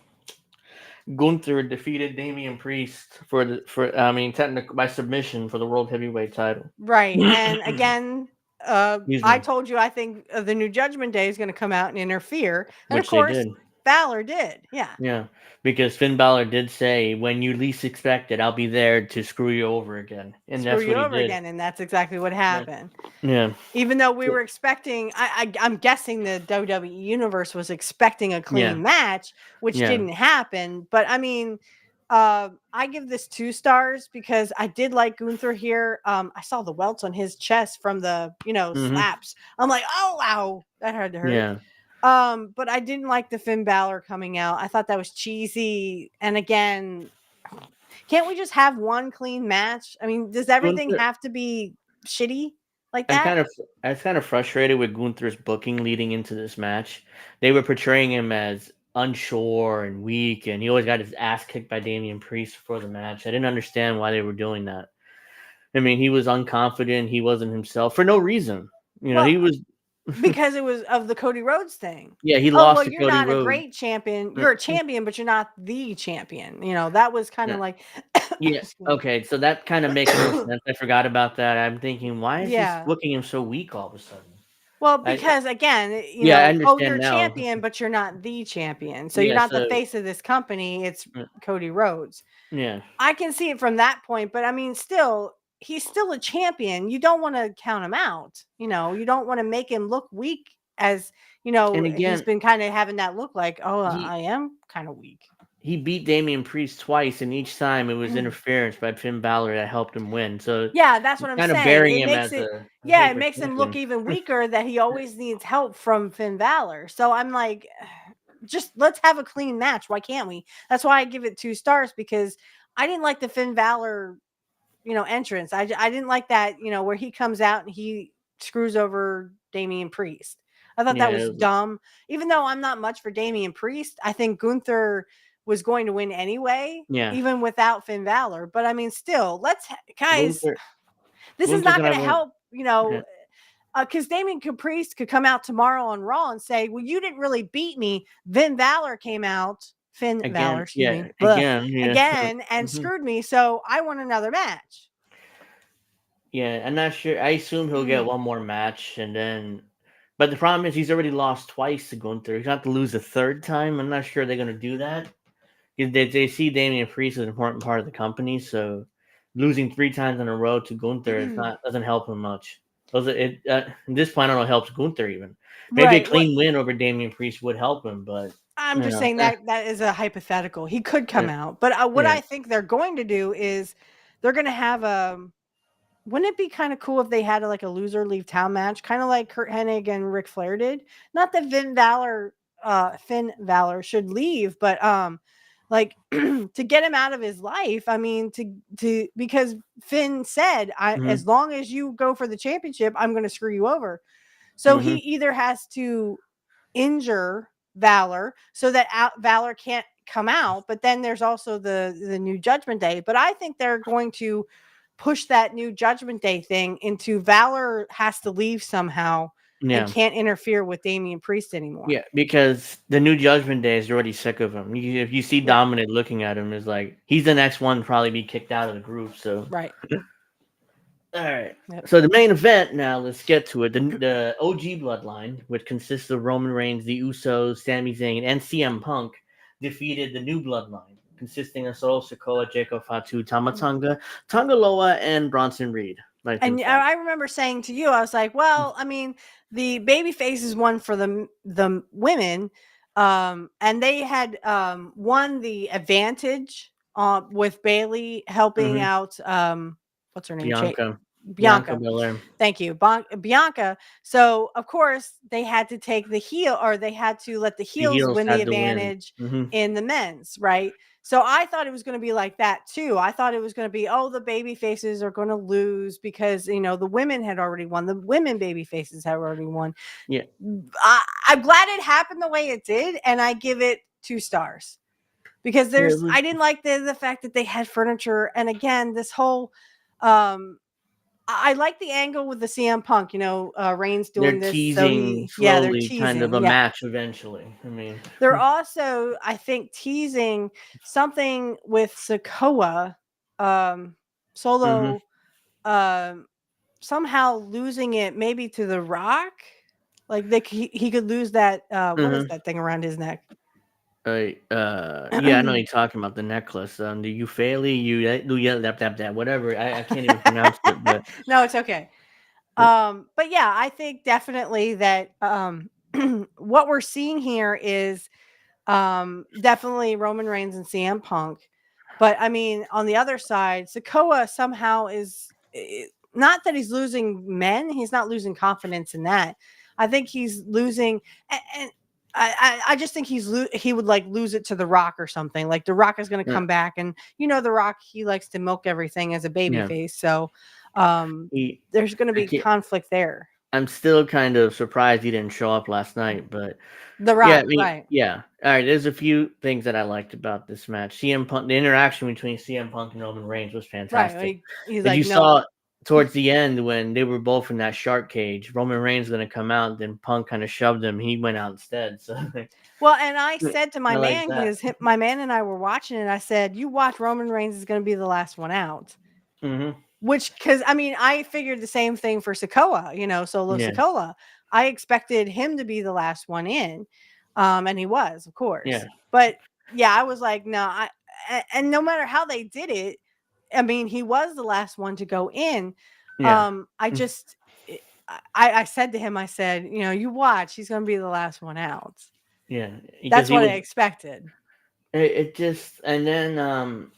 Gunther defeated Damian Priest technical by submission for the World Heavyweight title. Right. And again, Excuse I me. told you I think the new Judgment Day is going to come out and interfere. And Which of they course, did. Balor did. Yeah. Yeah, because Finn Balor did say, "When you least expect it, I'll be there to screw you over again," and Screw that's you what he over did. again. And that's exactly what happened. Yeah. Even though we were expecting, I'm guessing the WWE Universe was expecting a clean Yeah. match, which Yeah. didn't happen. But I mean, I give this 2 stars because I did like Gunther here. I saw the welts on his chest from the, slaps. I'm like, oh, wow, that had to hurt. Yeah. But I didn't like the Finn Balor coming out. I thought that was cheesy. And again, can't we just have one clean match? I mean, does everything Gunther, have to be shitty like I'm that? kind of frustrated with Gunther's booking leading into this match. They were portraying him as unsure and weak, and he always got his ass kicked by Damian Priest before the match. I didn't understand why they were doing that. I mean, he was unconfident. He wasn't himself for no reason. Well, he was because it was of the Cody Rhodes thing. Yeah, he Oh, lost well, to you're Cody not a Rhodes. great champion. You're a champion, but you're not the champion. That was kind of like. Yeah. Okay, so that kind of makes no sense. I forgot about that. I'm thinking, why is he looking him so weak all of a sudden? Well, because again, I you're understand a now. champion, but you're not the champion. So Yeah, you're not the face of this company. It's Cody Rhodes. Yeah. I can see it from that point, but I mean, still, he's still a champion. You don't want to count him out. You don't want to make him look weak as, And again, he's been kind of having that look like, oh, he- I am kind of weak. He beat Damian Priest twice, and each time it was interference by Finn Balor that helped him win. So yeah, that's what I'm kind of saying. burying It him makes as it, a yeah, it paper makes him champion. look even weaker that he always needs help from Finn Balor. So I'm like, let's have a clean match. Why can't we? That's why I give it 2 stars, because I didn't like the Finn Balor, entrance. I didn't like that, where he comes out and he screws over Damian Priest. I thought that was dumb. Even though I'm not much for Damian Priest, I think Gunther was going to win anyway, even without Finn Balor. But I mean, still, guys, this is not going to help, because Damian Priest could come out tomorrow on Raw and say, well, you didn't really beat me. Finn Balor came out. Balor, excuse me. Again, and screwed me. So I want another match. Yeah, I'm not sure. I assume he'll get one more match, and then. But the problem is he's already lost twice to Gunther. He's going to have to lose a third time. I'm not sure they're going to do that. They see Damian Priest as an important part of the company, so losing 3 times in a row to Gunther doesn't help him much. At this point, I don't know, it helps Gunther even. Maybe a clean win over Damian Priest would help him, but I'm just saying that is a hypothetical. He could come out, but what I think they're going to do is they're going to have wouldn't it be kind of cool if they had a loser leave town match, kind of like Kurt Hennig and Ric Flair did? Not that Finn Balor should leave, but to get him out of his life. I mean, because Finn said, as long as you go for the championship, I'm going to screw you over. So he either has to injure Valor so that Valor can't come out, but then there's also the new Judgment Day. But I think they're going to push that new Judgment Day thing into Valor has to leave somehow and can't interfere with Damian Priest anymore. Yeah, because the new Judgment Day is already sick of him. If you see Dominic looking at him, is like he's the next one to probably be kicked out of the group. So right. All right. Yep. So the main event now, let's get to it. The OG bloodline, which consists of Roman Reigns, the Usos, Sami Zayn, and CM Punk, defeated the new bloodline, consisting of Solo Sikoa, Jacob Fatu, Tama Tonga, Tonga Loa, and Bronson Reed. And I remember saying to you, I was like, well, I mean, the baby faces won for the women, and they had won the advantage with Bailey helping out what's her name? Bianca Belair. Thank you. Bianca. So of course they had to take the heel, or they had to let the heels win the advantage in the men's, right? So I thought it was going to be like that too. I thought it was going to be, the baby faces are going to lose because the women had already won. The women baby faces had already won. Yeah. I'm glad it happened the way it did, and I give it 2 stars. Because I didn't like the fact that they had furniture, and again, this whole I like the angle with the CM Punk, Reigns doing they're this. Teasing they're teasing kind of a match eventually. I mean, they're also, I think, teasing something with Sikoa, Solo, somehow losing it maybe to The Rock. Like he could lose that. What is that thing around his neck? I know you're talking about the necklace. The Euphali, whatever. I can't even pronounce it, but no, it's okay. But yeah, I think definitely that what we're seeing here is definitely Roman Reigns and CM Punk. But I mean, on the other side, Sikoa somehow is not that he's losing men. He's not losing confidence in that. I think he's losing, and I just think he would lose it to The Rock or something. Like The Rock is going to come back, and The Rock, he likes to milk everything as a baby face. So there's going to be conflict there. I'm still kind of surprised he didn't show up last night, but The Rock, right? Yeah. All right. There's a few things that I liked about this match. CM Punk, the interaction between CM Punk and Roman Reigns was fantastic. Right. He's like, you saw towards the end when they were both in that shark cage, Roman Reigns going to come out, then Punk kind of shoved him. He went out instead. So well, and I said to my man, because my man and I were watching it, I said, you watch, Roman Reigns is going to be the last one out. Which, because I mean, I figured the same thing for Sikoa, Solo Sikoa. I expected him to be the last one in, and he was, of course. Yeah. But yeah, I was like, no, and no matter how they did it, I mean, he was the last one to go in. Yeah. I said to him, I said, you watch, he's going to be the last one out. Yeah. That's what I expected. It just, and then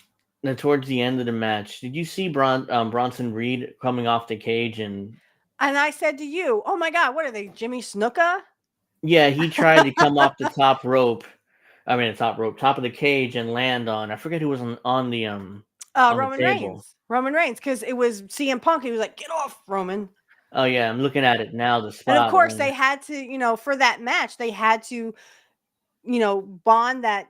towards the end of the match, did you see Bronson Reed coming off the cage? And I said to you, oh my God, what are they, Jimmy Snuka? Yeah, he tried to come off the top rope. I mean, the top of the cage, and land on. I forget who was on the Roman table. Reigns. Roman Reigns, because it was CM Punk. He was like, "Get off, Roman." Oh yeah, I'm looking at it now. The And of spot, course, and they had to, for that match, they had to, bond that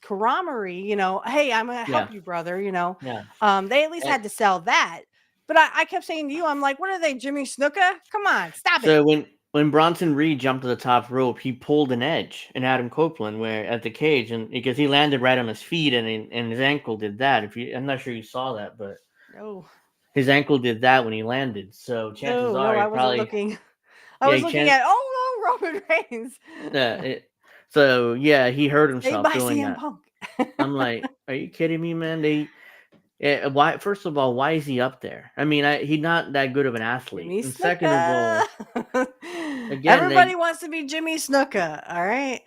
camaraderie. Hey, I'm gonna yeah, help you, brother. yeah. They at least And had to sell that. But I kept saying to you, I'm like, what are they, Jimmy Snuka? Come on, stop it. so when Bronson Reed jumped to the top rope, he pulled an edge in Adam Copeland where at the cage, and because he landed right on his feet, and his ankle did that. I'm not sure you saw that, but No, his ankle did that when he landed. So chances no, are no, he I wasn't probably looking. I yeah was he looking chan at, oh no, Roman Reigns. yeah so yeah he hurt Saved himself by doing CM that. Punk. I'm like, are you kidding me, man? Why? First of all, why is he up there? I mean, he's not that good of an athlete. Jimmy And second of Snuka. all, again, Everybody wants to be Jimmy Snuka, all right?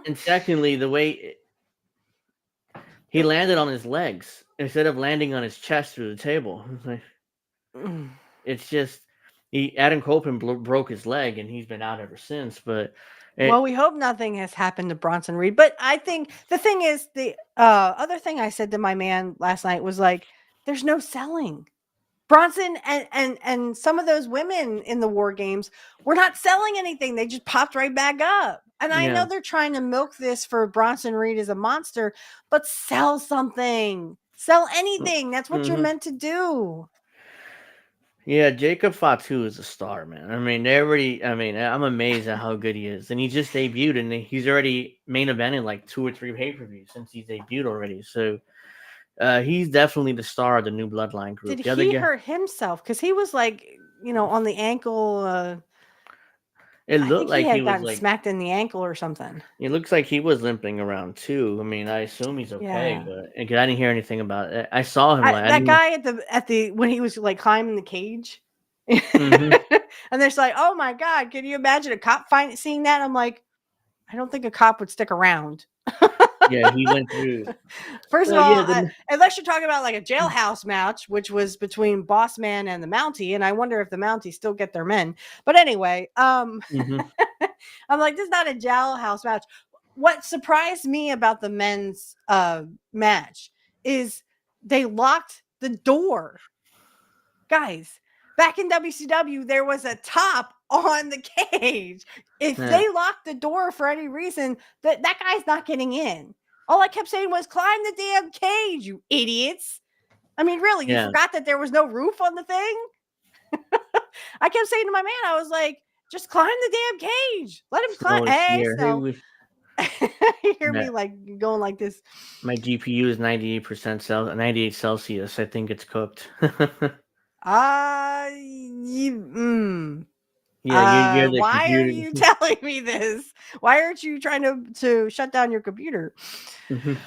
and secondly, the way he landed on his legs instead of landing on his chest through the table. It's just Adam Copeland broke his leg, and he's been out ever since. But Well, it, we hope nothing has happened to Bronson Reed. But I think the thing is, the other thing I said to my man last night was like, there's no selling. Bronson and some of those women in the war games were not selling anything. They just popped right back up. And I yeah, know they're trying to milk this for Bronson Reed as a monster, but sell something. Sell anything. That's what you're hmm meant to do. yeah, Jacob Fatu is a star, man. I mean, they already. I mean, I'm amazed at how good he is, and he just debuted, and he's already main evented like 2 or 3 pay-per-views since he's debuted already. So he's definitely the star of the new Bloodline Did group. The other he guy, hurt himself? Because he was like, on the ankle. it I looked think he like he had was gotten like. smacked in the ankle or something. It looks like he was limping around too. I mean, I assume he's okay, Yeah. but because I didn't hear anything about it. I saw him like I That didn't. guy at the when he was like climbing the cage. Hmm. And they're like, oh my God, can you imagine a cop seeing that? I'm like, I don't think a cop would stick around. Yeah, he went through. First of So all, yeah, the. unless you're talking about like a jailhouse match, which was between Boss Man and the Mountie, and I wonder if the Mountie still get their men. But anyway, Mhm. I'm like, this is not a jailhouse match. What surprised me about the men's match is they locked the door. Guys, back in WCW, there was a top on the cage. If Yeah, they locked the door for any reason, that guy's not getting in. All I kept saying was, climb the damn cage, you idiots. I mean, really, you yeah. forgot that there was no roof on the thing? I kept saying to my man, I was like, just climb the damn cage. Let him climb. Snow is Hey, here. Hey, Snow. You hear me yeah, like going like this. my GPU is 98% 98 Celsius. I think it's cooked. Yeah, you're the Why are computer. you telling me this? Why aren't you trying to shut down your computer? Mhm.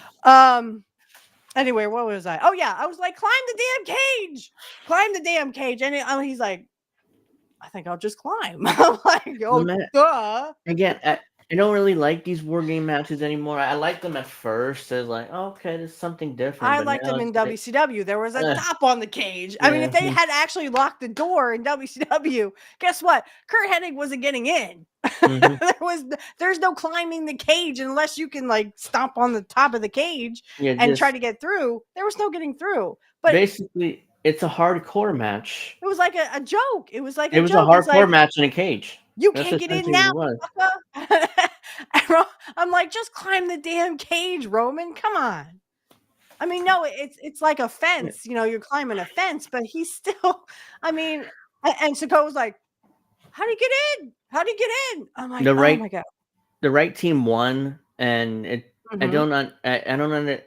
Anyway, what was I? Oh yeah, I was like, climb the damn cage, climb the damn cage, and he's like, I think I'll just climb. I'm like, The oh man, duh. again, I don't really like these war game matches anymore. I liked them at first as like, oh, okay, there's something different, I but liked now them it's in like, WCW. There was a uh, top on the cage. I mean, yeah, if they had actually locked the door in WCW, guess what? Kurt Hennig wasn't getting in. hmm There's no climbing the cage unless you can like stomp on the top of the cage yeah, and try just to get through. There was no getting through. But basically, it's a hardcore match. it was like a joke. It was like a It was a joke. It's hardcore like, match in a cage. you That's can't get in essentially what now, it was. sucker. I'm like, just climb the damn cage, Roman. Come on. I mean, no, it's like a Yeah. fence. You're climbing a fence, but he's still. I mean, and Soko was like, "How do you get in? How do you get in?" I'm like, The "Oh right my god." the right team won, and I Hmm. don't I don't under.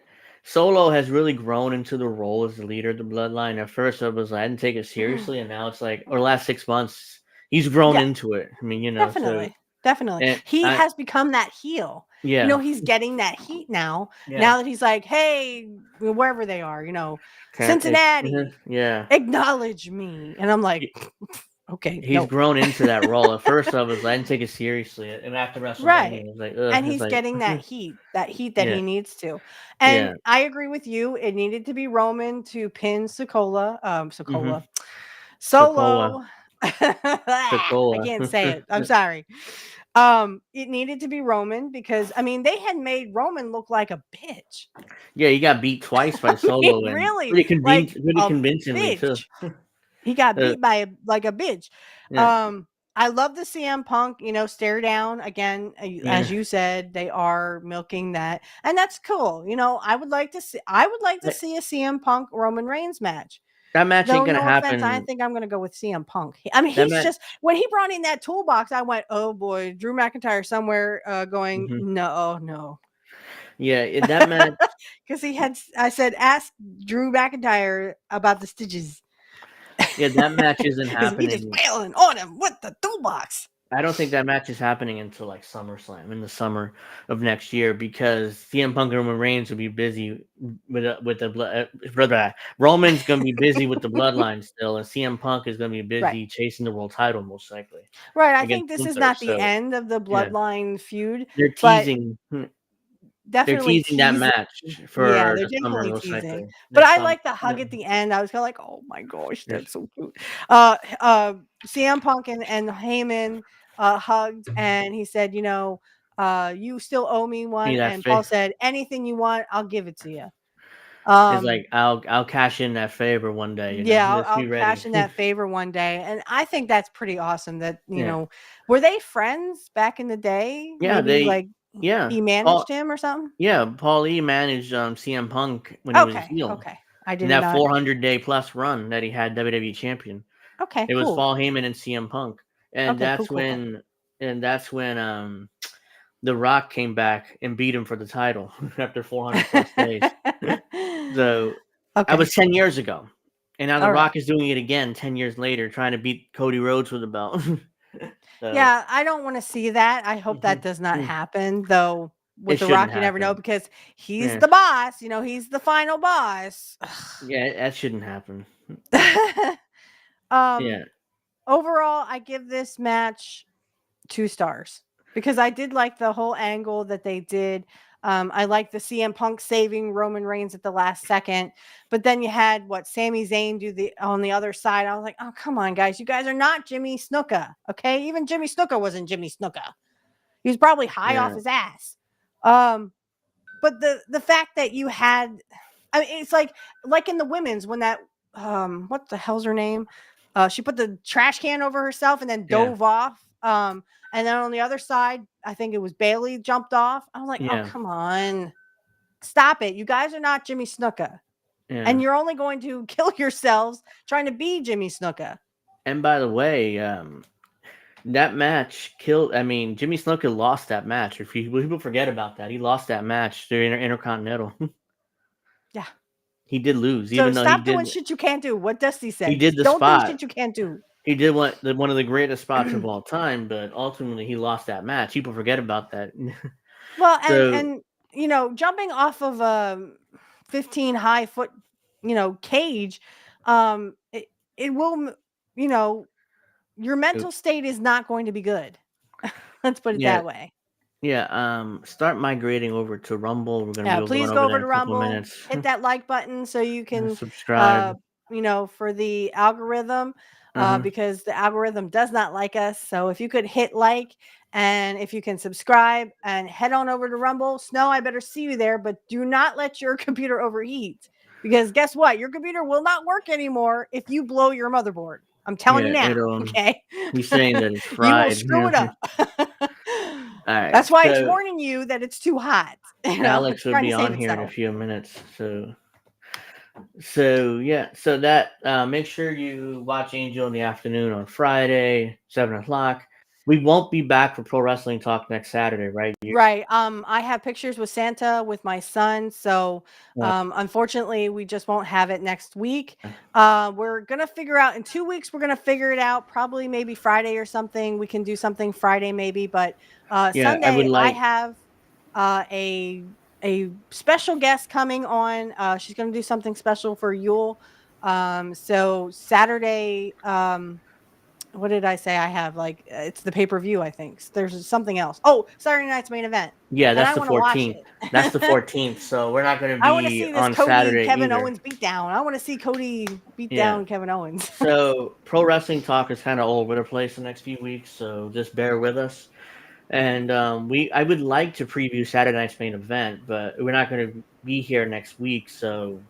Solo has really grown into the role as the leader of the bloodline. At first, I didn't take it seriously, and now it's like, or last 6 months, he's grown Yeah, into it. I mean, so definitely, definitely. and He has become that heel. yeah, He's getting that heat now. yeah, Now that he's like, "Hey, wherever they are, mhm, Cincinnati, yeah. acknowledge me," and I'm like, "Okay, He's no." grown into that role. At first, I didn't take it seriously, and after WrestleMania, Right. I was like, ugh. And It's he's like, getting that heat that yeah, he needs to. yeah, And I agree with you. It needed to be Roman to pin hmm Sokoa, Solo. I Sokoa. can't say it. I'm sorry. It needed to be Roman because I mean they had made Roman look like a bitch. Yeah, he got beat twice by I mean, Solo and really, like pretty a convincingly too. bitch. He got Uh, beat by like a bitch. yeah, I love the CM Punk, stare down again. yeah. As you said, they are milking that, and that's cool. I would like to see. I would like to Like, see a CM Punk Roman Reigns match. that match Though, ain't gonna no offense, I happen. think I'm going to go with CM Punk. I mean, That he's match. just when he brought in that toolbox, I went, "Oh boy, Drew McIntyre somewhere going, Mhm. no." Yeah, in that match. Because I said, ask Drew McIntyre about the stitches. Yeah, that match isn't Because he just happening. wailing on him with the toolbox. I don't think that match is happening until like SummerSlam in the summer of next year because CM Punk and Roman Reigns will be busy with the blood. Roman's gonna be busy with the bloodline still, and CM Punk is gonna be Right. busy chasing the world title most likely Right. I against think this is Gunther. not the So end of the yeah, bloodline feud, they're but teasing. They're definitely teasing that teasing. match Yeah, for they're the summer definitely most teasing. likely But next I summer. like the Yeah. hug at the end. I was kind of like, oh my gosh, Yes. that's so cute. CM Punk and Heyman hugged, and he said, you still owe me one. See that And Paul face? said, anything you want, I'll give it to you. It's like I'll cash in that favor one day. Yeah, Just I'll be cash ready. in that favor one day. And I think that's pretty awesome that, Yeah. were they friends back in the day? Yeah, Maybe like yeah. he managed him or something? Yeah, Paul Lee managed CM Punk when he was a Okay. heel. Okay. I In did that not. 400-day plus run that he had WWE champion. Okay, It was cool. Paul Heyman and CM Punk. And Okay, cool, that's cool, cool. when The Rock came back and beat him for the title after 400 plus days. So that Okay. was 10 years ago. And now The All right. Rock is doing it again 10 years later, trying to beat Cody Rhodes with the belt. So Yeah, I don't want to see that. I hope that does not happen, though. it With The shouldn't Rock, you never know happen. because he's Yeah. the boss. He's the final boss. Yeah, that shouldn't happen. um, Yeah. Overall, I give this match 2 stars because I did like the whole angle that they did. I like the CM Punk saving Roman Reigns at the last second, but then you had Sami Zayn do on the other side. I was like, oh come on, guys, you guys are not Jimmy Snuka, okay? Even Jimmy Snuka wasn't Jimmy Snuka. He was probably high off Yeah. his ass. But the fact that you had, I mean, it's like in the women's when that what the hell's her name? She put the trash can over herself and then Yeah. dove off. And then on the other side, I think it was Bailey jumped off. I was like, oh Yeah. come on, stop it! You guys are not Jimmy Snuka, Yeah. and you're only going to kill yourselves trying to be Jimmy Snuka. And by the way, that match killed. I mean, Jimmy Snuka lost that match. If people forget about that, he lost that match during Intercontinental. Yeah. He did lose, So even though he stop doing did. shit you can't do. What Dusty He said. did the Don't do spot. shit you can't do. He did one of the greatest spots of all time, but ultimately he lost that match. People forget about that. Well, So and jumping off of a 15 high foot, cage, it will, your mental state is not going to be good. Let's put it yeah, that way. yeah. Start migrating over to Rumble. We're gonna be Yeah, going please over go there over in to a couple of Rumble, minutes. hit that like button so you can, Subscribe. for the algorithm, because the algorithm does not like us. So if you could hit like and if you can subscribe and head on over to Rumble, Snow, I better see you there, but do not let your computer overheat because guess what? Your computer will not work anymore if you blow your motherboard. I'm telling you now. Okay. He's saying that it's You will fried. screw it up. All right. That's why it's warning you that it's too hot. Alex It's will trying be to save on here in a itself. few minutes. So yeah. So that make sure you watch Angel in the afternoon on Friday, 7:00. We won't be back for Pro Wrestling Talk next Saturday, right? Right. I have pictures with Santa with my son. So unfortunately we just won't have it next week. We're gonna figure out in 2 weeks, we're gonna figure it out, probably maybe Friday or something. We can do something Friday, maybe, but Yeah, I would Sunday I like. have a special guest coming on. She's gonna do something special for Yule. So Saturday, what did I say? I have it's the pay-per-view, I think. There's something else. Oh, Saturday night's main event. Yeah, And that's I the want to watch 14th. it. That's the 14th. So we're not going to I want to be see this on Cody Saturday Kevin either. Owens beatdown. I want to see Cody beat Yeah. down Kevin Owens. So Pro Wrestling Talk is kind of all over the place the next few weeks. So just bear with us. And I would like to preview Saturday night's main event, but we're not going to be here next week, so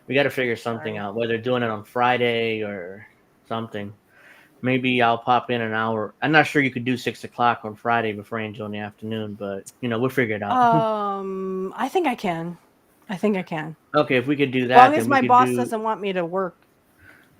we got to figure something Sorry. out. Whether doing it on Friday or something. Maybe I'll pop in an hour. I'm not sure you could do 6 o'clock on Friday before Angel in the afternoon, but we'll figure it out. I think I can. I think I can. Okay, if we could do As long that, as then we my could boss do. doesn't want me to work.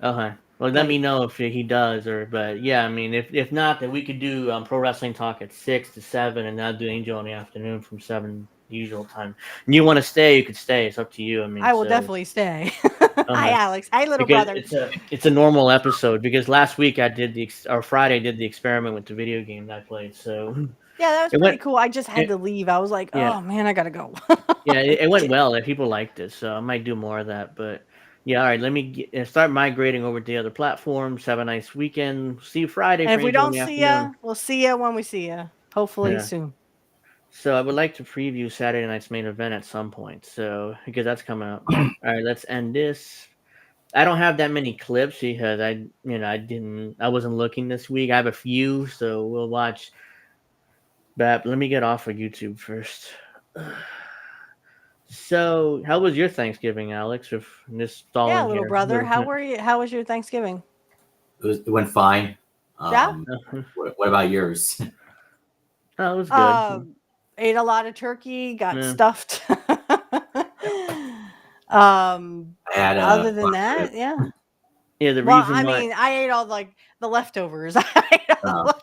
Okay. Well, let me know if he does, but yeah, I mean, if not, then we could do Pro Wrestling Talk at 6 to 7, and I'll do Angel in the afternoon from 7 usual time. And you want to stay, you could stay. It's up to you. I mean, I will so definitely stay. Hi, uh Alex. Hi, little because brother. it's a normal episode. Because last week I did or Friday I did the experiment with the video game that I played. So Yeah, that was it pretty went. cool. I just had It, to leave. I was like, yeah, oh man, I gotta go. yeah, it went well. Like, people liked it, so I might do more of that. But yeah, all right. Let me start migrating over to the other platforms. Have a nice weekend. See you Friday And for if we Angel in don't the see afternoon. ya, we'll see ya when we see ya. Hopefully Yeah. soon. So I would like to preview Saturday night's main event at some point. So because that's coming up. All right, let's end this. I don't have that many clips because I wasn't looking this week. I have a few, so we'll watch that. Let me get off of YouTube first. So, how was your Thanksgiving, Alex? If this Yeah, stalling little here. brother. How were you? How was your Thanksgiving? It went fine. Yeah. What about yours? Oh, it was good. Ate a lot of turkey. Got Yeah. stuffed. I had Other a than that, yeah. Yeah, the Well, reason I why. mean, I ate all like the leftovers. I ate all the